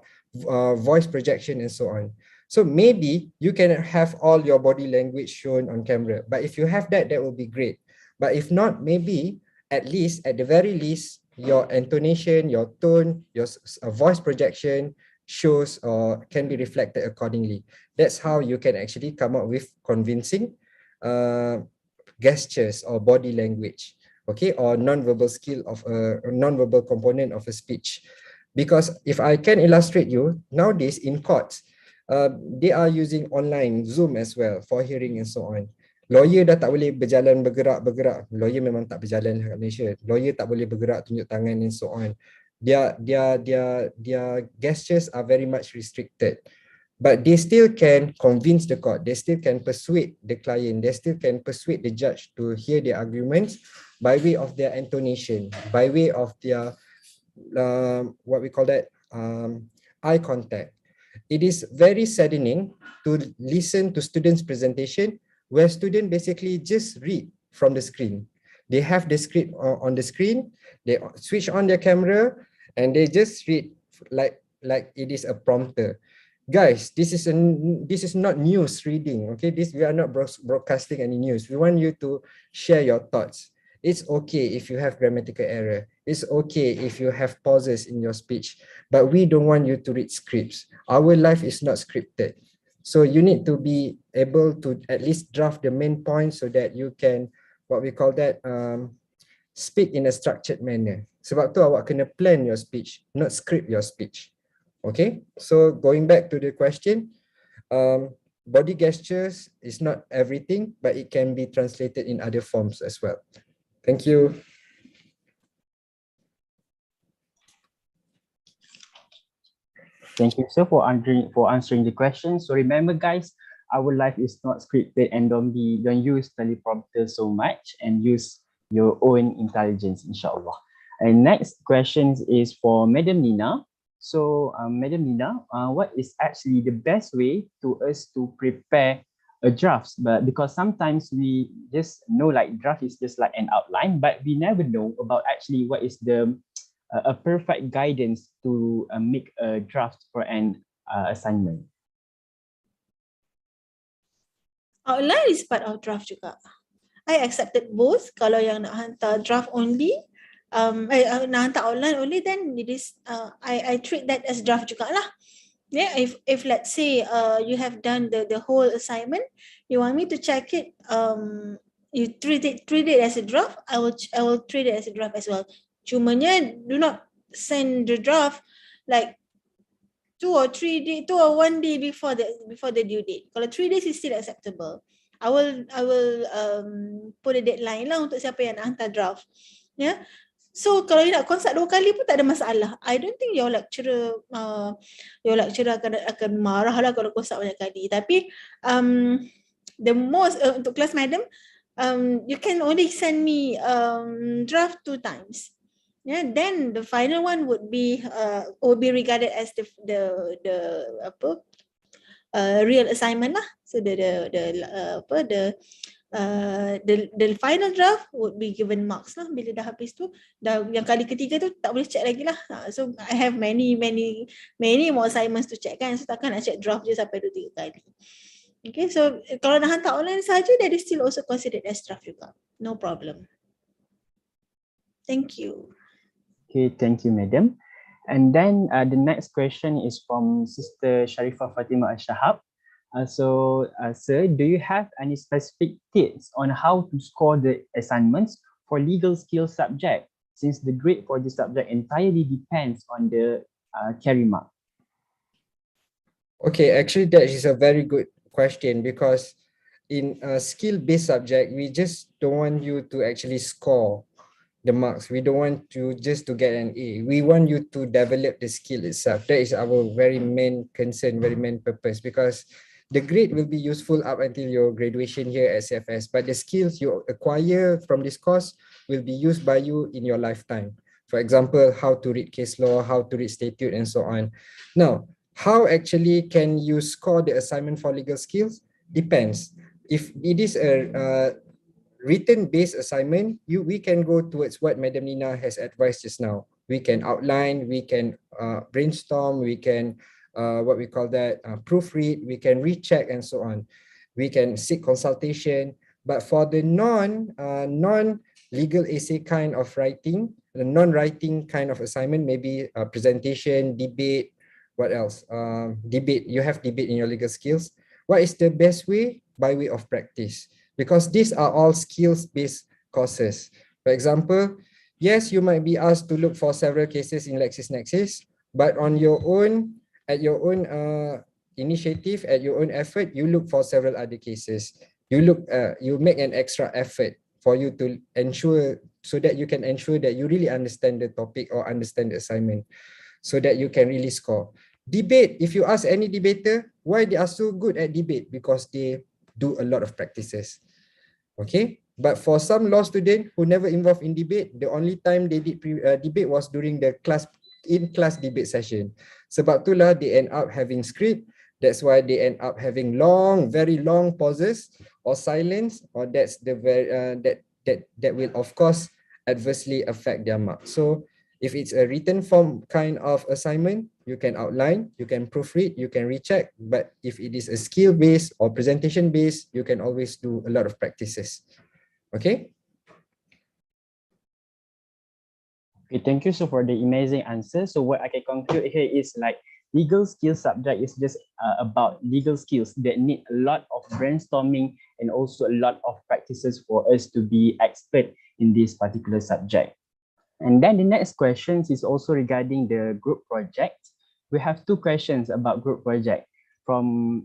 voice projection and so on. So maybe you can have all your body language shown on camera, but if you have that, that will be great. But if not, maybe at the very least, your intonation, your tone, your voice projection shows or can be reflected accordingly. That's how you can actually come up with convincing gestures or body language, okay, or non-verbal skill of a non-verbal component of a speech. Because if I can illustrate you, nowadays in courts, they are using online Zoom as well for hearing and so on. Lawyer dah tak boleh berjalan bergerak. Lawyer memang tak berjalan kat Malaysia. Lawyer tak boleh bergerak, tunjuk tangan and so on. Their gestures are very much restricted. But they still can convince the court. They still can persuade the client. They still can persuade the judge to hear their arguments by way of their intonation, by way of their what we call that eye contact. It is very saddening to listen to students' presentation where students basically just read from the screen. They have the script on the screen, they switch on their camera, and they just read like it is a prompter. Guys, this is not news reading, okay? We are not broadcasting any news. We want you to share your thoughts. It's okay if you have grammatical error. It's okay if you have pauses in your speech, but we don't want you to read scripts. Our life is not scripted. So you need to be able to at least draft the main points so that you can, what we call that, speak in a structured manner. Sebab tu awak kena plan your speech, not script your speech. Okay, so going back to the question, body gestures is not everything, but it can be translated in other forms as well. Thank you. Thank you, sir, for answering the question. So remember, guys, our life is not scripted, and don't use teleprompter so much, and use your own intelligence, inshallah. And next question is for Madam Nina. So, Madam Nina, what is actually the best way to us to prepare a draft? But because sometimes we just know like draft is just like an outline, but we never know about actually what is the a perfect guidance to make a draft for an assignment. Outline is part of draft juga. I accepted both. Kalau yang nak hantar draft only, nak hantar outline only, then it is I treat that as draft juga lah. Yeah, if let's say you have done the whole assignment, you want me to check it, you treat it as a draft, I will treat it as a draft as well. Cumanya do not send the draft like 2 or 1 day before the due date. Kalau 3 days is still acceptable. I will put a deadline lah untuk siapa yang nak hantar draft. Yeah. So kalau you nak consult 2 kali pun tak ada masalah. I don't think your lecturer akan marah lah kalau consult banyak kali. Tapi the most untuk kelas madam, you can only send me draft 2 times. Yeah, then the final one would be regarded as the real assignment lah. So the final draft would be given marks lah. Bila dah habis tu, dah yang kali ketiga tu tak boleh check lagi lah. So I have many more assignments to check kan. So takkan nak check draft je sampai 2-3 kali. Okay, so kalau nak hantar online saja, that is still also considered as draft juga. No problem. Thank you. Okay, thank you, madam. And then the next question is from Sister Sharifah Fatimah Al-Shahab. Sir, do you have any specific tips on how to score the assignments for legal skills subject, since the grade for the subject entirely depends on the carry mark? Okay, actually that is a very good question, because in a skill-based subject, we just don't want you to actually score the marks. We don't want you just to get an A. We want you to develop the skill itself. That is our very main concern, very main purpose, because the grade will be useful up until your graduation here at CFS, but the skills you acquire from this course will be used by you in your lifetime. For example, how to read case law, how to read statute, and so on. Now, how actually can you score the assignment for legal skills? Depends. If it is a written-based assignment, we can go towards what Madam Nina has advised just now. We can outline, we can brainstorm, we can what we call that proofread, we can recheck, and so on. We can seek consultation. But for the non-legal essay kind of writing, the non-writing kind of assignment, maybe presentation, debate, what else? Debate. You have debate in your legal skills. What is the best way? By way of practice. Because these are all skills-based courses. For example, yes, you might be asked to look for several cases in LexisNexis, but on your own, at your own initiative, at your own effort, you look for several other cases. You make an extra effort for you to ensure, so that you can ensure that you really understand the topic or understand the assignment, so that you can really score. Debate, if you ask any debater why they are so good at debate, because they do a lot of practices. Okay, but for some law student who never involved in debate, the only time they did debate was during the in-class debate session. Sebab itulah they end up having script. That's why they end up having very long pauses or silence, or that's the very that will of course adversely affect their marks. So if it's a written form kind of assignment, you can outline, you can proofread, you can recheck. But if it is a skill-based or presentation-based, you can always do a lot of practices. Okay? Okay, thank you so for the amazing answer. So what I can conclude here is like legal skills subject is just about legal skills that need a lot of brainstorming and also a lot of practices for us to be expert in this particular subject. And then the next question is also regarding the group project. We have two questions about group project. From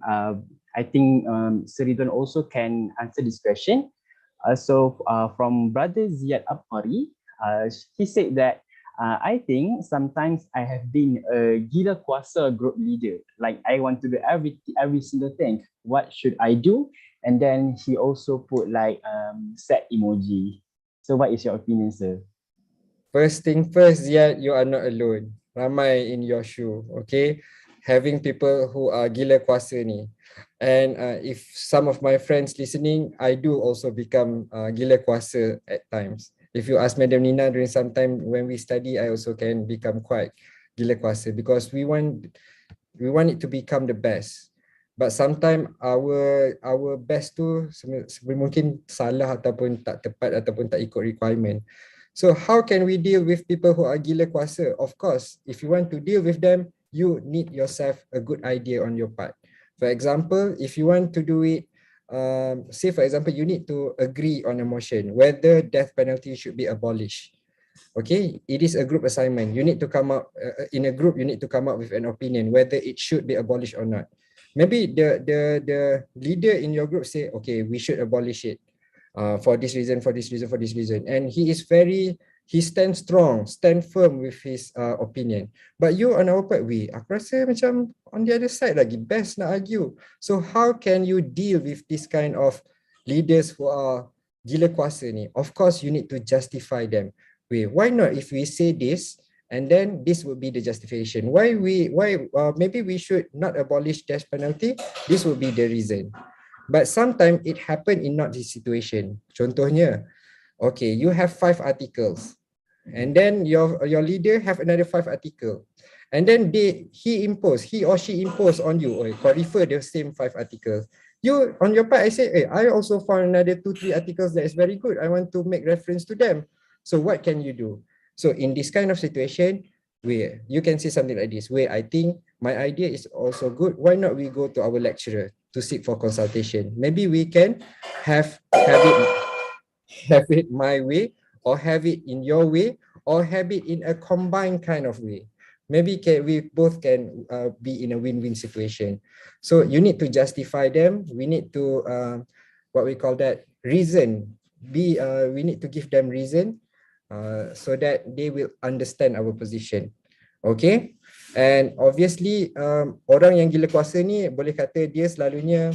I think Seridon also can answer this question. From Brother Ziad Apari, he said that I think sometimes I have been a gila kuasa group leader. Like I want to do every single thing. What should I do? And then he also put like sad emoji. So what is your opinion, sir? First thing first, Ziad, you are not alone. Ramai in your shoe, okay? Having people who are gila kuasa ni. And if some of my friends listening, I do also become gila kuasa at times. If you ask Madam Nina during some time when we study, I also can become quite gila kuasa, because we want it to become the best. But sometimes our best tu mungkin salah ataupun tak tepat ataupun tak ikut requirement. So how can we deal with people who are gila kuasa? Of course, if you want to deal with them, you need yourself a good idea on your part. For example, if you want to do it, say for example, you need to agree on a motion whether death penalty should be abolished. Okay, it is a group assignment. You need to come up in a group. You need to come up with an opinion whether it should be abolished or not. Maybe the leader in your group say, okay, we should abolish it. For this reason, for this reason, for this reason. And he stands strong, stand firm with his opinion. But you on our part, aku rasa macam on the other side lagi, best nak argue. So how can you deal with this kind of leaders who are gila kuasa ni? Of course, you need to justify them. Why not if we say this, and then this would be the justification. Maybe we should not abolish death penalty. This would be the reason. But sometimes it happen in not this situation. Contohnya, okay, you have 5 articles, and then your leader have another 5 article, and then he or she impose on you, or refer the same 5 articles. You on your part, I say, hey, I also found another 2-3 articles that is very good. I want to make reference to them. So what can you do? So in this kind of situation, you can say something like this, where I think my idea is also good. Why not we go to our lecturer to seek for consultation? Maybe we can have it my way, or have it in your way, or have it in a combined kind of way. Maybe we both can be in a win-win situation. So you need to justify them. We need to what we call that, reason. We need to give them reason so that they will understand our position. Okay, and obviously orang yang gila kuasa ni boleh kata dia selalunya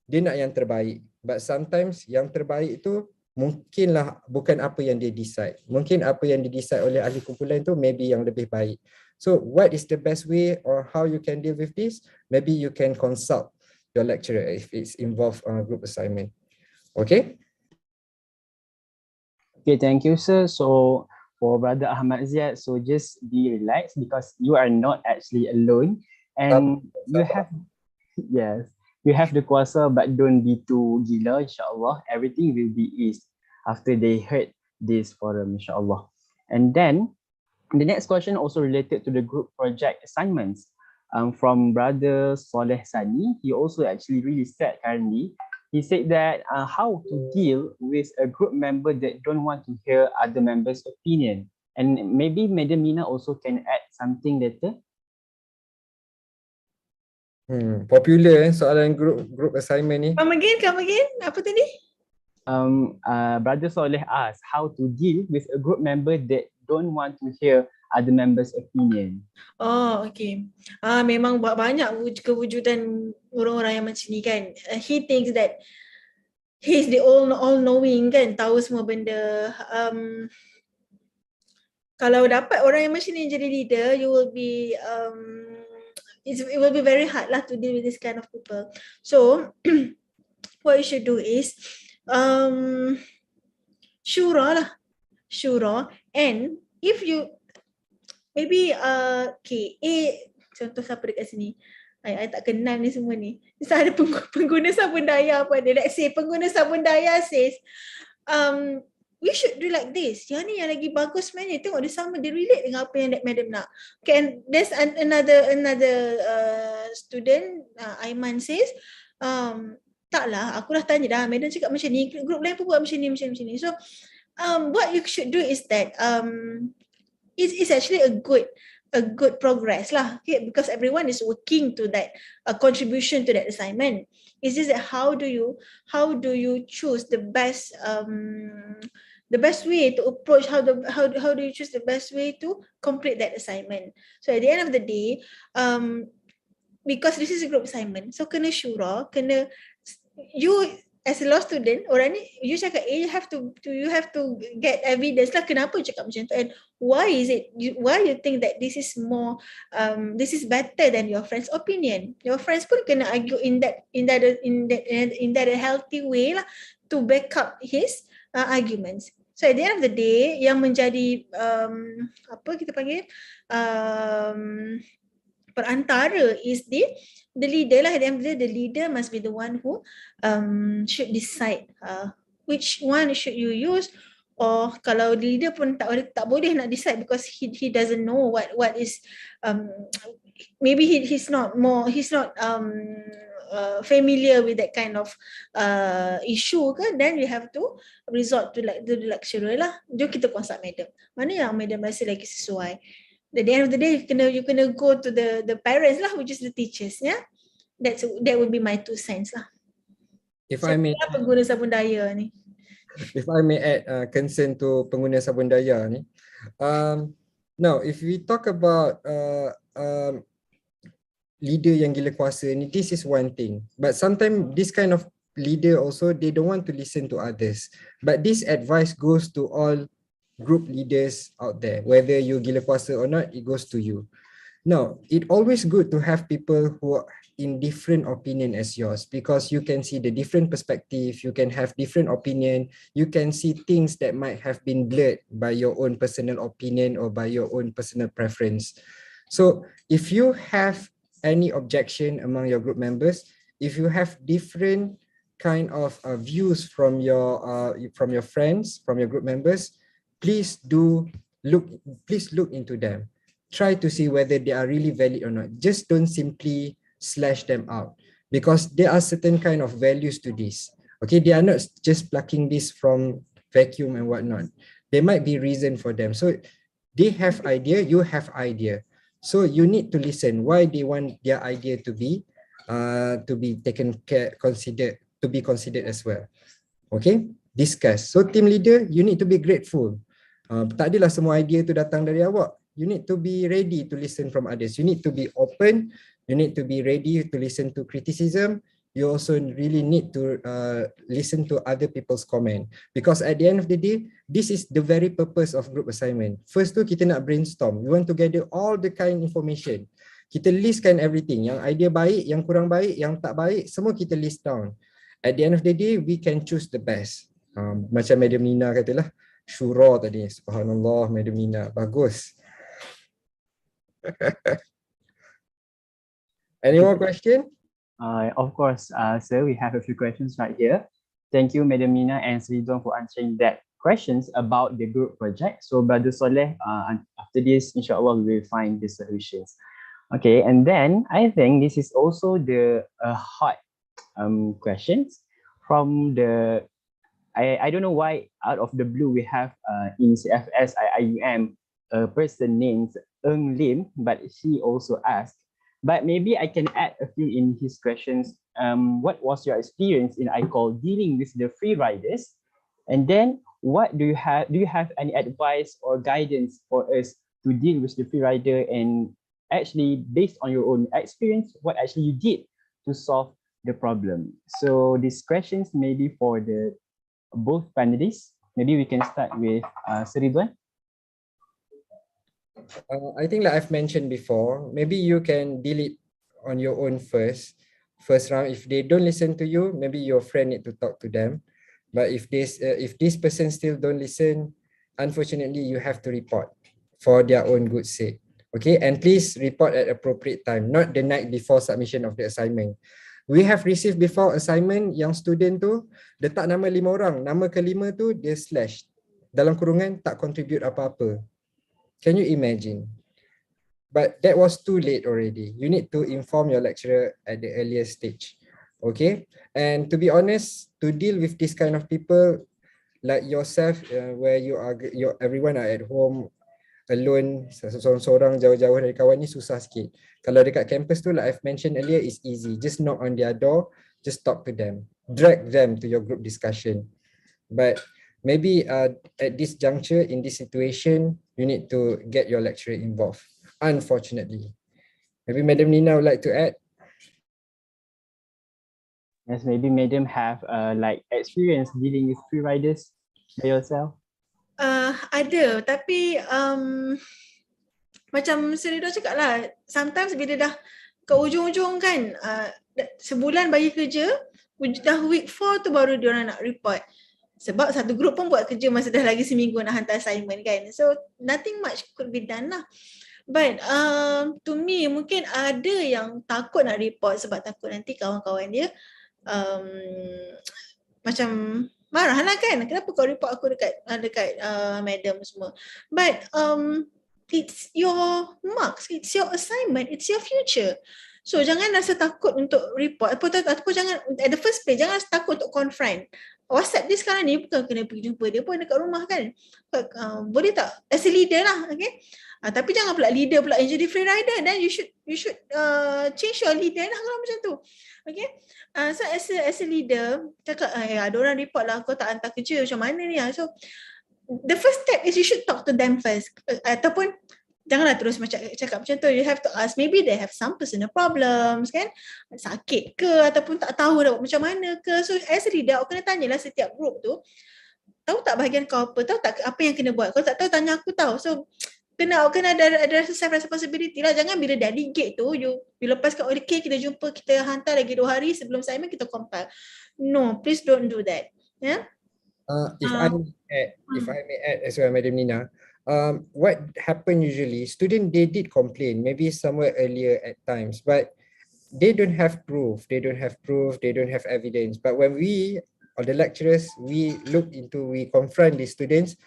dia nak yang terbaik, but sometimes yang terbaik tu mungkinlah bukan apa yang dia decide. Mungkin apa yang di decide oleh ahli kumpulan tu maybe yang lebih baik. So what is the best way or how you can deal with this? Maybe you can consult your lecturer if it's involved group assignment. Okay. Okay, thank you, sir. So for Brother Ahmad Ziad, so just be relaxed because you are not actually alone, and you have, yes, you have the kuasa, but don't be too gila, insyaAllah. Everything will be eased after they heard this forum, insyaAllah. And then the next question also related to the group project assignments. From Brother Saleh Sani, he also actually really said currently, he said that how to deal with a group member that don't want to hear other members' opinion. And maybe Madam Mina also can add something later. Popular soalan group assignment ni. Come again. Apa tadi? Brother Saleh asked how to deal with a group member that don't want to hear other members' opinion. Oh, okay. Memang banyak kewujudan orang-orang yang macam ni kan. He thinks that he's the all-knowing kan, tahu semua benda. Kalau dapat orang yang macam ni jadi leader, you will be it will be very hard lah to deal with this kind of people. So what you should do is shura, and if you maybe okay, contoh siapa dekat sini, I tak kenal ni semua ni. Misal ada pengguna sabun daya apa ada, let's say pengguna sabun daya says we should do like this. Yang ni yang lagi bagus sebenarnya, tengok dia sama, dia relate dengan apa yang madam nak. Okay, and there's another student, Aiman says taklah, aku dah tanya dah, madam cakap macam ni, group lain pun buat macam ni. So what you should do is that it's actually a good progress lah, okay, because everyone is working to that contribution to that assignment. It's just that how do you choose the best way to approach, how do you choose the best way to complete that assignment. So at the end of the day, because this is a group assignment, so kena shura, you as a law student, orang ni you cakap you have to get evidence lah kenapa cakap macam tu, and why you think that this is more this is better than your friend's opinion. Your friends pun kena argue in that healthy way lah to back up his arguments. So at the end of the day, yang menjadi apa kita panggil perantara is the leader lah. At the end of the day, the leader must be the one who should decide which one should you use, or kalau the leader pun tak boleh nak decide because he doesn't know what is maybe he's not familiar with that kind of issue kan, then you have to resort to like the lecturer lah. Jom kita consult madam, mana yang madam rasa lagi sesuai. At the end of the day, you kena go to the parents lah, which is the teachers, yeah. That would be my 2 cents lah. If I may, pengguna sabun daya ni. If I may add concern to pengguna sabun daya ni. Now, if we talk about leader yang gila kuasa ni, this is one thing. But sometimes this kind of leader also, they don't want to listen to others. But this advice goes to all group leaders out there. Whether you gila kuasa or not, it goes to you. Now, it always good to have people who are in different opinion as yours, because you can see the different perspective, you can have different opinion, you can see things that might have been blurred by your own personal opinion or by your own personal preference. So if you have any objection among your group members, if you have different kind of views from your friends, from your group members, please look into them. Try to see whether they are really valid or not. Just don't simply slash them out, because there are certain kind of values to this. Okay, they are not just plucking this from vacuum and whatnot. There might be reason for them. So they have idea, you have idea. So you need to listen why they want their idea to be taken care, considered to be considered as well. Okay, discuss. So team leader, you need to be grateful. Tak adalah semua idea tu datang dari awak. You need to be ready to listen from others. You need to be open. You need to be ready to listen to criticism. You also really need to listen to other people's comment. Because at the end of the day, this is the very purpose of group assignment. First tu kita nak brainstorm. We want to gather all the kind information. Kita listkan everything. Yang idea baik, yang kurang baik, yang tak baik, semua kita list down. At the end of the day, we can choose the best. Macam Madam Nina katalah, syura tadi. Subhanallah, Madam Nina. Bagus. Any more question? Of course, sir, we have a few questions right here. Thank you, Madam Nina and Sri Don, for answering that questions about the group project. So, Brother Saleh, after this, inshallah, we will find the solutions. Okay, and then I think this is also the hot questions from the, I don't know why out of the blue we have in CFS IIUM a person named Eng Lim, but she also asked, but maybe I can add a few in his questions. What was your experience in ICOL dealing with the free riders? And then what do you have any advice or guidance for us to deal with the free rider, and actually based on your own experience, what actually you did to solve the problem? So these questions maybe for the both panelists. Maybe we can start with Sri Don. I think like I've mentioned before, maybe you can deal it on your own first round. If they don't listen to you, maybe your friend need to talk to them. But if this person still don't listen, unfortunately you have to report for their own good sake. Okay, and please report at appropriate time, not the night before submission of the assignment. We have received before assignment yang student tu letak nama 5 orang, nama kelima tu dia slash dalam kurungan tak contribute apa-apa. Can you imagine? But that was too late already. You need to inform your lecturer at the earlier stage. Okay, and to be honest, to deal with this kind of people like yourself, where everyone are at home alone, seorang-seorang jauh-jauh dari kawan ni susah sikit. Kalau dekat campus tu, like I've mentioned earlier, is easy. Just knock on their door, just talk to them, drag them to your group discussion. But maybe at this juncture, in this situation, you need to get your lecturer involved, unfortunately. Maybe Madam Nina would like to add? Yes, maybe Madam have like experience dealing with free riders by yourself. Ada, tapi macam Seri Don cakap lah, sometimes bila dah ke ujung-ujung kan, sebulan bagi kerja, dah week 4 tu baru diorang nak report. Sebab satu grup pun buat kerja masa dah lagi seminggu nak hantar assignment kan. So nothing much could be done lah. But to me, mungkin ada yang takut nak report sebab takut nanti kawan-kawan dia macam marah lah kan, kenapa kau report aku dekat madam semua. But it's your marks, it's your assignment, it's your future. So jangan rasa takut untuk report ataupun jangan at the first place, jangan rasa takut untuk confront. WhatsApp dia sekarang ni bukan kena pergi jumpa dia pun dekat rumah kan. Boleh tak as a leader lah, okay. Tapi jangan pula leader pula yang jadi free rider, then you should change your leader lah kalau macam tu. Okay. So as a leader, cakap ada orang report lah kau tak hantar kerja, macam mana ni. So the first step is you should talk to them first. Ataupun janganlah terus macam cakap macam tu. You have to ask, maybe they have some personal problems kan, sakit ke ataupun tak tahu dah macam mana ke. So as a leader, aku kena tanyalah setiap group tu, tahu tak bahagian kau apa, tahu tak apa yang kena buat. Kalau tak tahu tanya aku tahu. So kena ada self responsibility lah. Jangan bila delegate tu you lepaskan, okay kita jumpa, kita hantar lagi 2 hari sebelum assignment kita compile. No, please don't do that. Yeah. If I may add as well, Madam Nina, what happened usually, student they did complain maybe somewhere earlier at times, but they don't have proof, they don't have evidence. But when we or the lecturers, we confront the students.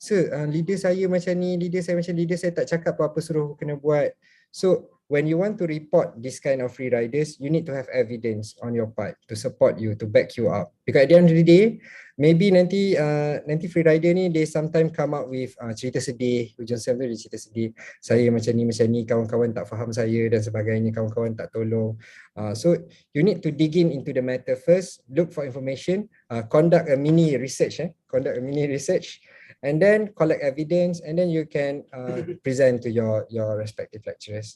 So leader saya macam ni, leader saya tak cakap apa-apa suruh kena buat. So when you want to report this kind of free riders, you need to have evidence on your part to support you, to back you up. Because at the end of the day, maybe nanti free rider ni, they sometimes come up with cerita sedih, hujung sem tu dia cerita sedih, saya macam ni, kawan-kawan tak faham saya dan sebagainya, kawan-kawan tak tolong. So you need to dig into the matter first, look for information, conduct a mini research, and then collect evidence, and then you can present to your respective lecturers.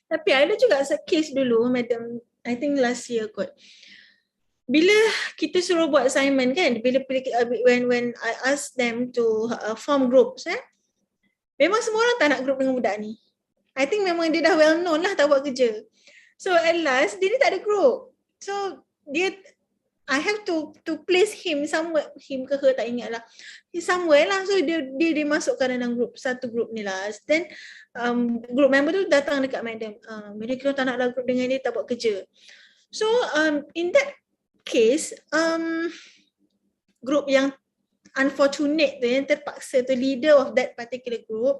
Tapi ada juga case dulu, madam, I think last year kot. Bila kita suruh buat assignment kan, when I ask them to form groups, memang semua orang tak nak group dengan budak ni. I think memang dia dah well known lah tak buat kerja. So at last, dia ni tak ada group. So I have to place him somewhere, him ke her tak ingat lah. Somewhere lah, so dia masukkan dalam group, satu group ni lah. Then group member tu datang dekat madam, bila kita tak nak group dengan dia, tak buat kerja. So in that case, group yang unfortunate tu, yang terpaksa tu, leader of that particular group,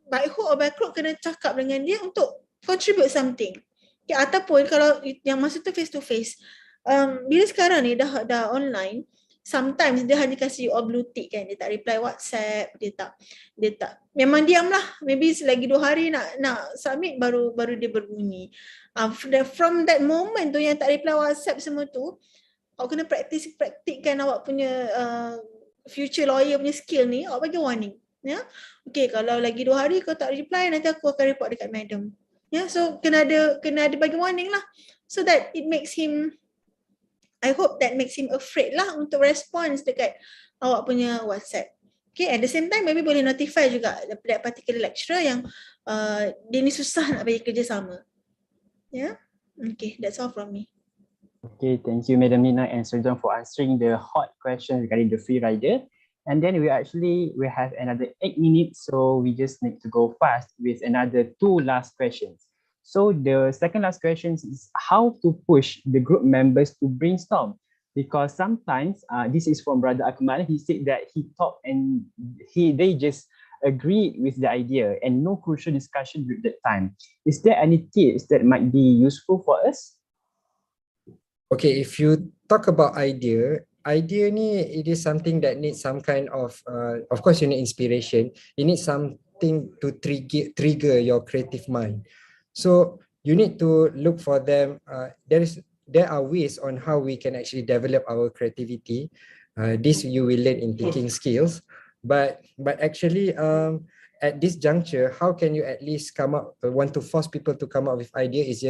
by hook or by crook kena cakap dengan dia untuk contribute something. Okay, ataupun kalau yang masa tu face to face, bila sekarang ni dah online, sometimes dia hanya kasih you all blue tick kan, dia tak reply WhatsApp, dia tak memang diam lah, maybe selagi 2 hari nak submit baru dia berbunyi. From that moment tu yang tak reply WhatsApp semua tu, awak kena praktikkan awak punya future lawyer punya skill ni, awak bagi warning. Ya, okay, kalau lagi 2 hari kau tak reply, nanti aku akan report dekat madam. Ya, so kena ada bagi warning lah, so that it makes him, I hope that makes him afraid lah untuk response dekat awak punya WhatsApp. Okay, at the same time maybe boleh notify juga that particular lecturer yang dia ni susah nak bagi kerjasama. Yeah, okay, that's all from me. Okay, thank you Madam Nina and Sir John for answering the hot question regarding the free rider. And then we have another 8 minutes, so we just need to go fast with another 2 last questions. So the second last question is how to push the group members to brainstorm, because sometimes this is from Brother Akmal. He said that he thought and they just agreed with the idea and no crucial discussion at that time. Is there any tips that might be useful for us? Okay, if you talk about idea ni, it is something that needs some kind of course you need inspiration, you need something to trigger your creative mind. So you need to look for them. There are ways on how we can actually develop our creativity. This you will learn in thinking skills, but actually at this juncture, how can you at least want to force people to come up with idea is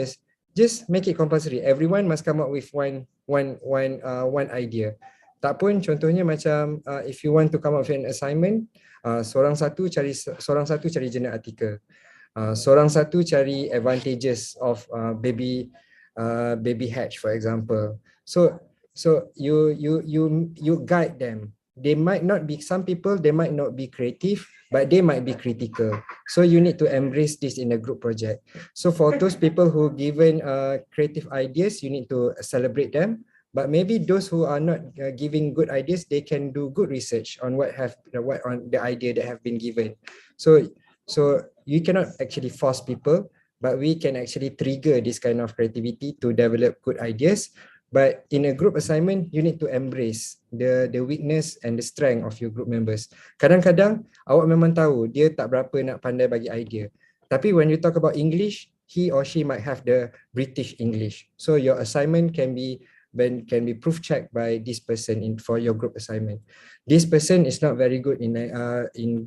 just make it compulsory. Everyone must come up with one idea. Tak pun contohnya macam if you want to come up with an assignment, seorang satu cari jurnal artikel, seorang satu cari advantages of baby hatch, for example. So you guide them. They might not be, some people they might not be creative, but they might be critical. So you need to embrace this in a group project. So for those people who given creative ideas, you need to celebrate them. But maybe those who are not giving good ideas, they can do good research on on the idea that have been given. So you cannot actually force people, but we can actually trigger this kind of creativity to develop good ideas. But in a group assignment, you need to embrace the weakness and the strength of your group members. Kadang-kadang awak memang tahu dia tak berapa nak pandai bagi idea. Tapi when you talk about English, he or she might have the British English. So your assignment can be proof checked by this person for your group assignment. This person is not very good in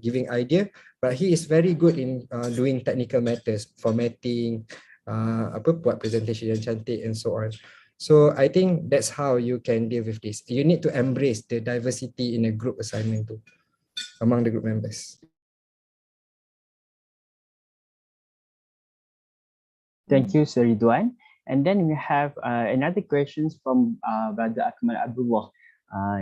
giving idea, but he is very good in doing technical matters, formatting, buat presentation yang cantik and so on. So I think that's how you can deal with this. You need to embrace the diversity in a group assignment too, among the group members. Thank you, Sir Ridwan. And then we have another questions from Brother Akmal Abdullah.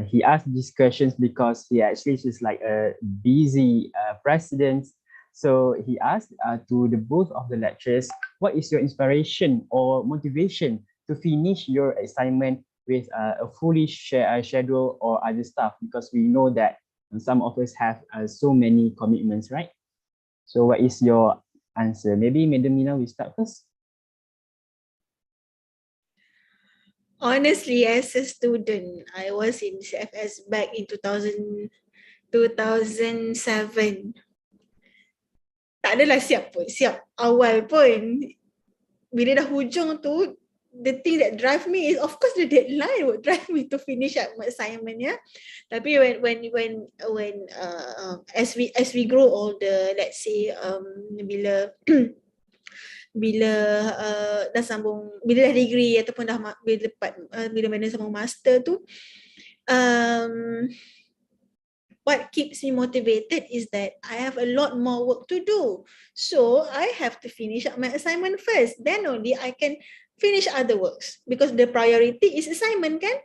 He asked these questions because he actually is like a busy president. So he asked to the both of the lecturers, what is your inspiration or motivation to finish your assignment with a fully schedule or other stuff? Because we know that some of us have so many commitments, right? So what is your answer. Maybe Madam Nina will start first. Honestly, as a student, I was in CFS back in 2007. Tak adalah siap pun, siap awal pun. Bila dah hujung tu, the thing that drive me is, of course, the deadline would drive me to finish up my assignment, ya. Tapi as we grow older, let's say bila bila dah sambung, bila dah degree ataupun dah bila mana sambung master tu, what keeps me motivated is that I have a lot more work to do. So I have to finish up my assignment first. Then only I can finish other works. Because the priority is assignment kan?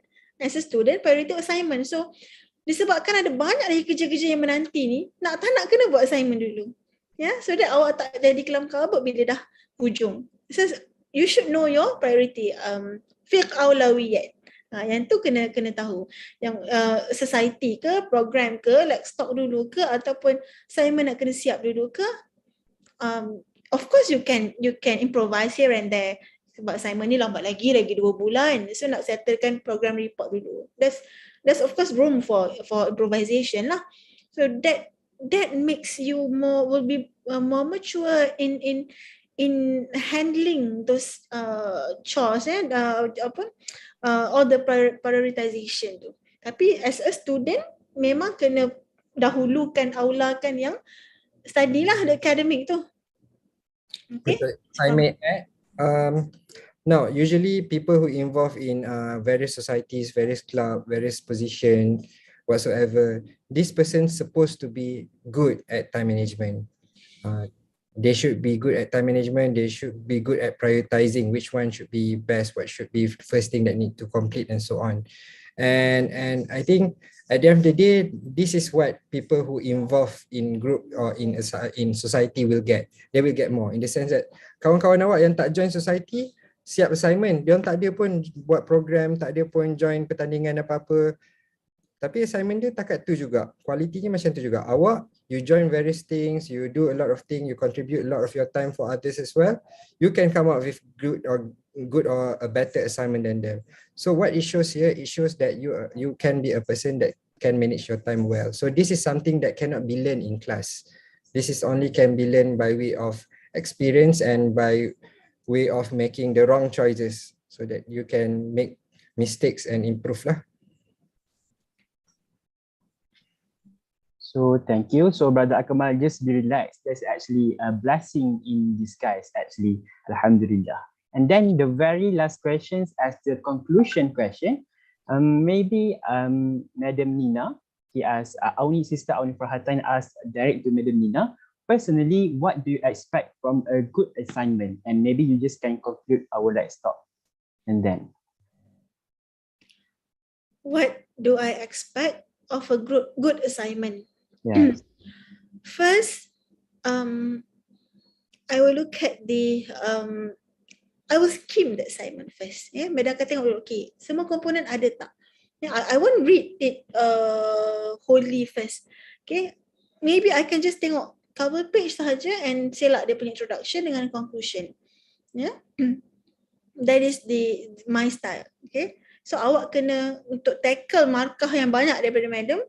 As a student, priority assignment. So disebabkan ada banyak lagi kerja-kerja yang menanti ni, nak tak nak kena buat assignment dulu. Yeah, so that awak tak jadi kelam kabut bila dah hujung. So you should know your priority. Fiqh awlawiyat. Yang tu kena tahu. Yang society ke, program ke, Lextalk dulu ke, ataupun assignment nak kena siap dulu ke. Of course you can improvise here and there. Sebab assignment ni lambat lagi 2 bulan. So nak settlekan program report dulu. There's of course room for improvisation lah. So that makes you will be more mature in handling those chores and all the prioritization tu. Tapi as a student memang kena dahulukan, aulakan yang study lah, the academic tu. Okay. I may add, now usually people who involve in various societies, various club, various position, whatsoever, this person supposed to be good at time management. They should be good at time management. They should be good at prioritizing which one should be best, what should be first thing that need to complete, and so on. And I think at the end of the day, this is what people who involve in group or in society will get. They will get more in the sense that kawan-kawan awak yang tak join society, siap assignment, dia tak ada pun buat program, tak ada pun join pertandingan apa-apa. Tapi assignment dia takat tu juga. Kualitinya macam tu juga. Awak, you join various things, you do a lot of things, you contribute a lot of your time for others as well. You can come up with good or a better assignment than them. So what it shows here, it shows that you can be a person that can manage your time well. So this is something that cannot be learned in class. This is only can be learned by way of experience and by way of making the wrong choices so that you can make mistakes and improve lah. So thank you. So Brother Akmal, just be relaxed. That's actually a blessing in disguise actually. Alhamdulillah. And then the very last questions as the conclusion question. Maybe Madam Nina, he asked, Auni sister Auni Farhatan asked direct to Madam Nina. Personally, what do you expect from a good assignment? And maybe you just can conclude our Lextalk. And then. What do I expect of a good assignment? Yes. First, I will look at I will skim the assignment first. Yeah, Medaka tengok, okay, semua komponen ada tak? Yeah, I won't read it wholly first. Okay, maybe I can just tengok cover page sahaja and selak dia punya introduction dengan conclusion. Yeah, that is my style. Okay, so awak kena untuk tackle markah yang banyak daripada madam.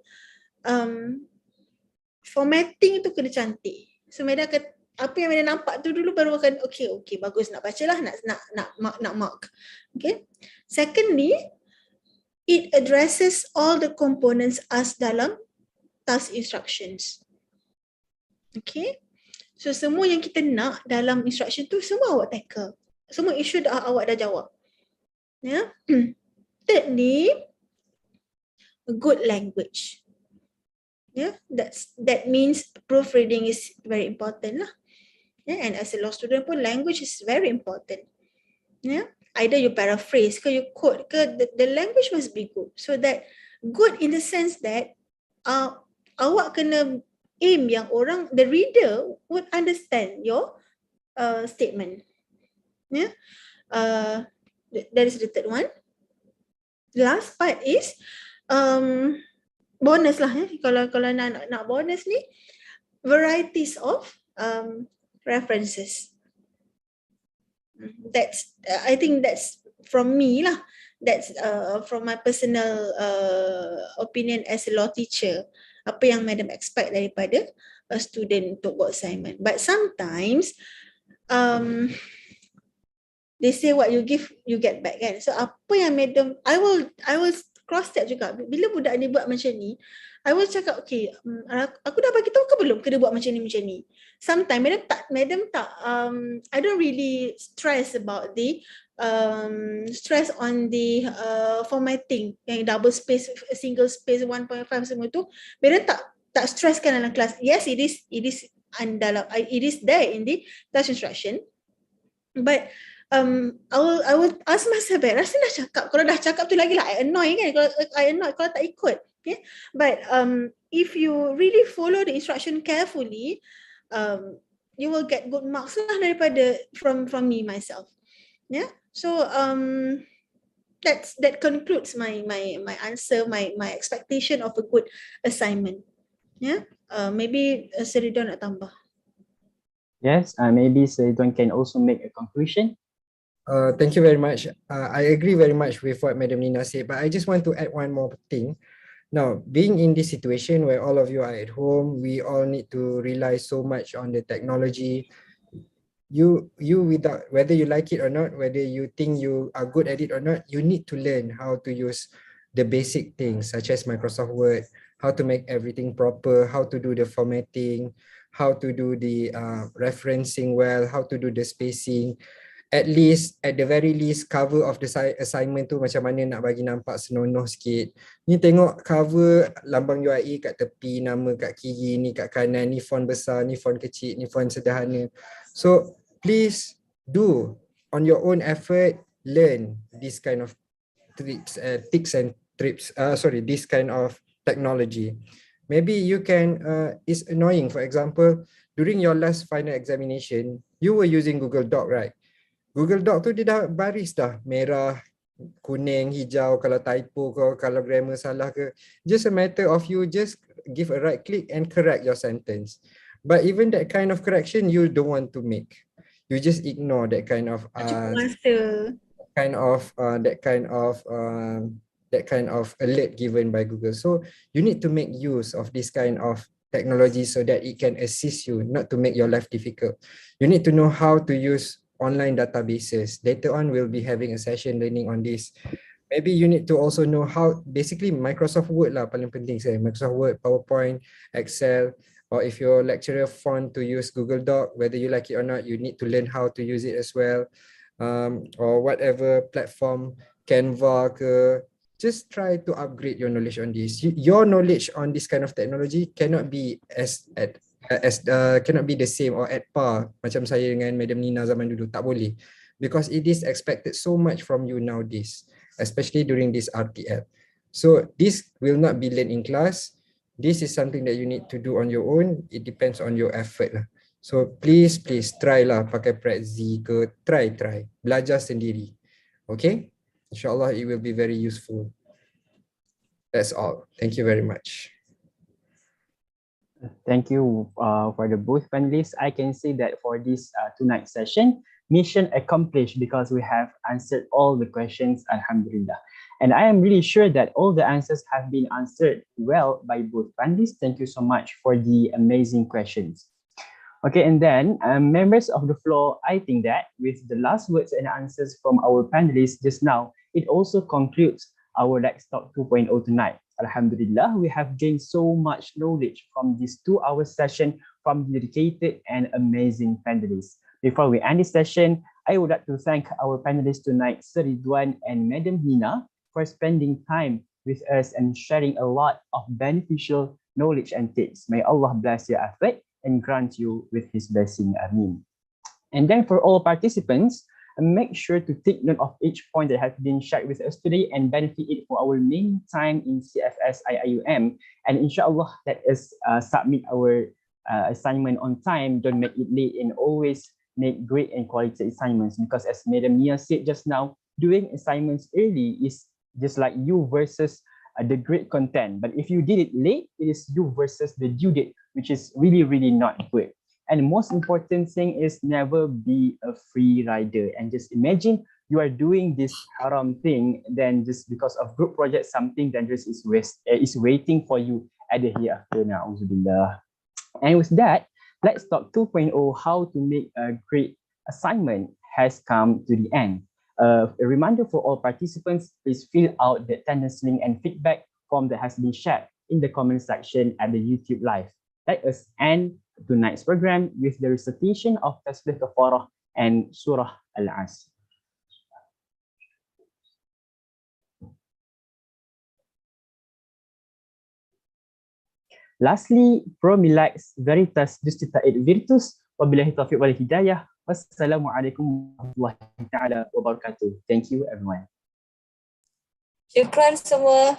Formatting tu kena cantik. So Madam akan, apa yang Madam nampak tu dulu baru akan okay bagus nak baca lah, nak mark. Okay. Secondly, it addresses all the components as dalam task instructions. Okay. So semua yang kita nak dalam instruction tu semua awak tackle. Semua isu awak dah jawab. Yeah. Thirdly, a good language. Yeah, that means proofreading is very important lah. Yeah, and as a law student pun language is very important. Yeah, either you paraphrase ke you quote ke, the language must be good. So that good in the sense that awak kena aim yang the reader would understand your statement. Yeah, that is the third one. The last part is bonus lah, kalau nak bonus ni, varieties of references. That's I think that's from me lah. That's from my personal opinion as a law teacher. Apa yang madam expect daripada a student untuk buat assignment. But sometimes they say what you give you get back kan. So apa yang madam, I will cross check juga. Bila budak ni buat macam ni, I will cakap okay, aku dah bagi tahu ke belum kena buat macam ni. Sometimes madam tak I don't really stress about the stress on the formatting yang double space, single space, 1.5 semua tu. Madam tak stresskan dalam kelas. Yes, it is it is there in the class instruction. But I will ask myself, rasa dah cakap. Kalau dah cakap tu lagi lah I annoy kan. Kalau I annoy kalau tak ikut. Okay? But if you really follow the instruction carefully, you will get good marks lah daripada from me myself. Yeah. So that concludes my answer, my expectation of a good assignment. Yeah. Maybe Sir Ridwan nak tambah. Yes, maybe Sir Ridwan can also make a conclusion. Thank you very much. I agree very much with what Madam Nina said, but I just want to add one more thing. Now, being in this situation where all of you are at home, we all need to rely so much on the technology. You without, whether you like it or not, whether you think you are good at it or not, you need to learn how to use the basic things such as Microsoft Word, how to make everything proper, how to do the formatting, how to do the referencing well, how to do the spacing. At the very least, cover of the assignment tu macam mana nak bagi nampak senonoh sikit. Ni tengok cover lambang UIA kat tepi, nama kat kiri, ni kat kanan, ni font besar, ni font kecil, ni font sederhana. So please do on your own effort, learn this kind of tips and trips. This kind of technology. Maybe you can, it's annoying. For example, during your last final examination, you were using Google Doc, right? Google Doc tu dia dah baris dah, merah, kuning, hijau, kalau typo ke, kalau grammar salah ke. Just a matter of you just give a right click and correct your sentence. But even that kind of correction you don't want to make. You just ignore that kind of that kind of alert given by Google. So you need to make use of this kind of technology so that it can assist you, not to make your life difficult. You need to know how to use online databases. Later on, we'll be having a session learning on this. Maybe you need to also know how, basically Microsoft Word lah paling penting saya. Microsoft Word, PowerPoint, Excel, or if your lecturer font to use Google Doc, whether you like it or not, you need to learn how to use it as well. Or whatever platform, Canva ke, just try to upgrade your knowledge on this. Your knowledge on this kind of technology cannot be cannot be the same or at par macam saya dengan Madam Nina zaman dulu. Tak boleh, because it is expected so much from you nowadays, especially during this RTL. So this will not be learned in class. This is something that you need to do on your own. It depends on your effort lah. So please try lah pakai Prezi ke, try belajar sendiri. Okay, insyaAllah it will be very useful. That's all. Thank you very much. Thank you for the both panelists. I can say that for this tonight session, mission accomplished because we have answered all the questions, Alhamdulillah. And I am really sure that all the answers have been answered well by both panelists. Thank you so much for the amazing questions. Okay, and then members of the floor, I think that with the last words and answers from our panelists just now, it also concludes our Lextalk 2.0 tonight. Alhamdulillah, we have gained so much knowledge from this 2-hour session from dedicated and amazing panelists. Before we end this session, I would like to thank our panelists tonight, Sir Ridwan and Madam Nina, for spending time with us and sharing a lot of beneficial knowledge and tips. May Allah bless your effort and grant you with His blessing. Ameen. And then for all participants, make sure to take note of each point that has been shared with us today and benefit it for our main time in CFS IIUM. And inshallah, let us submit our assignment on time. Don't make it late, and always make great and quality assignments, because as Madam Nia said just now, doing assignments early is just like you versus the great content. But if you did it late, it is you versus the due date, which is really, really not good. And the most important thing is never be a free rider. And just imagine you are doing this haram thing, then just because of group project, something dangerous is waiting for you at the hereafter. Na'udzubillah. And with that, Lextalk 2.0, how to make a great assignment, has come to the end. A reminder for all participants, please fill out the attendance link and feedback form that has been shared in the comment section at the YouTube live. Let us end tonight's program with the recitation of Tasbih Kafarah and Surah Al-Asr. Lastly, pro MeLex veritas justita et virtus, wabillahi taufiq wal hidayah. Wassalamualaikum warahmatullahi ta'ala wabarakatuh. Thank you everyone. Syukran semua.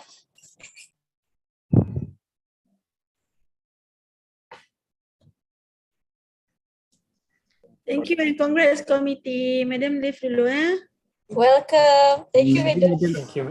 Thank you and congrats committee. Madam leave dulu. Welcome. Thank you, Madam. Thank you.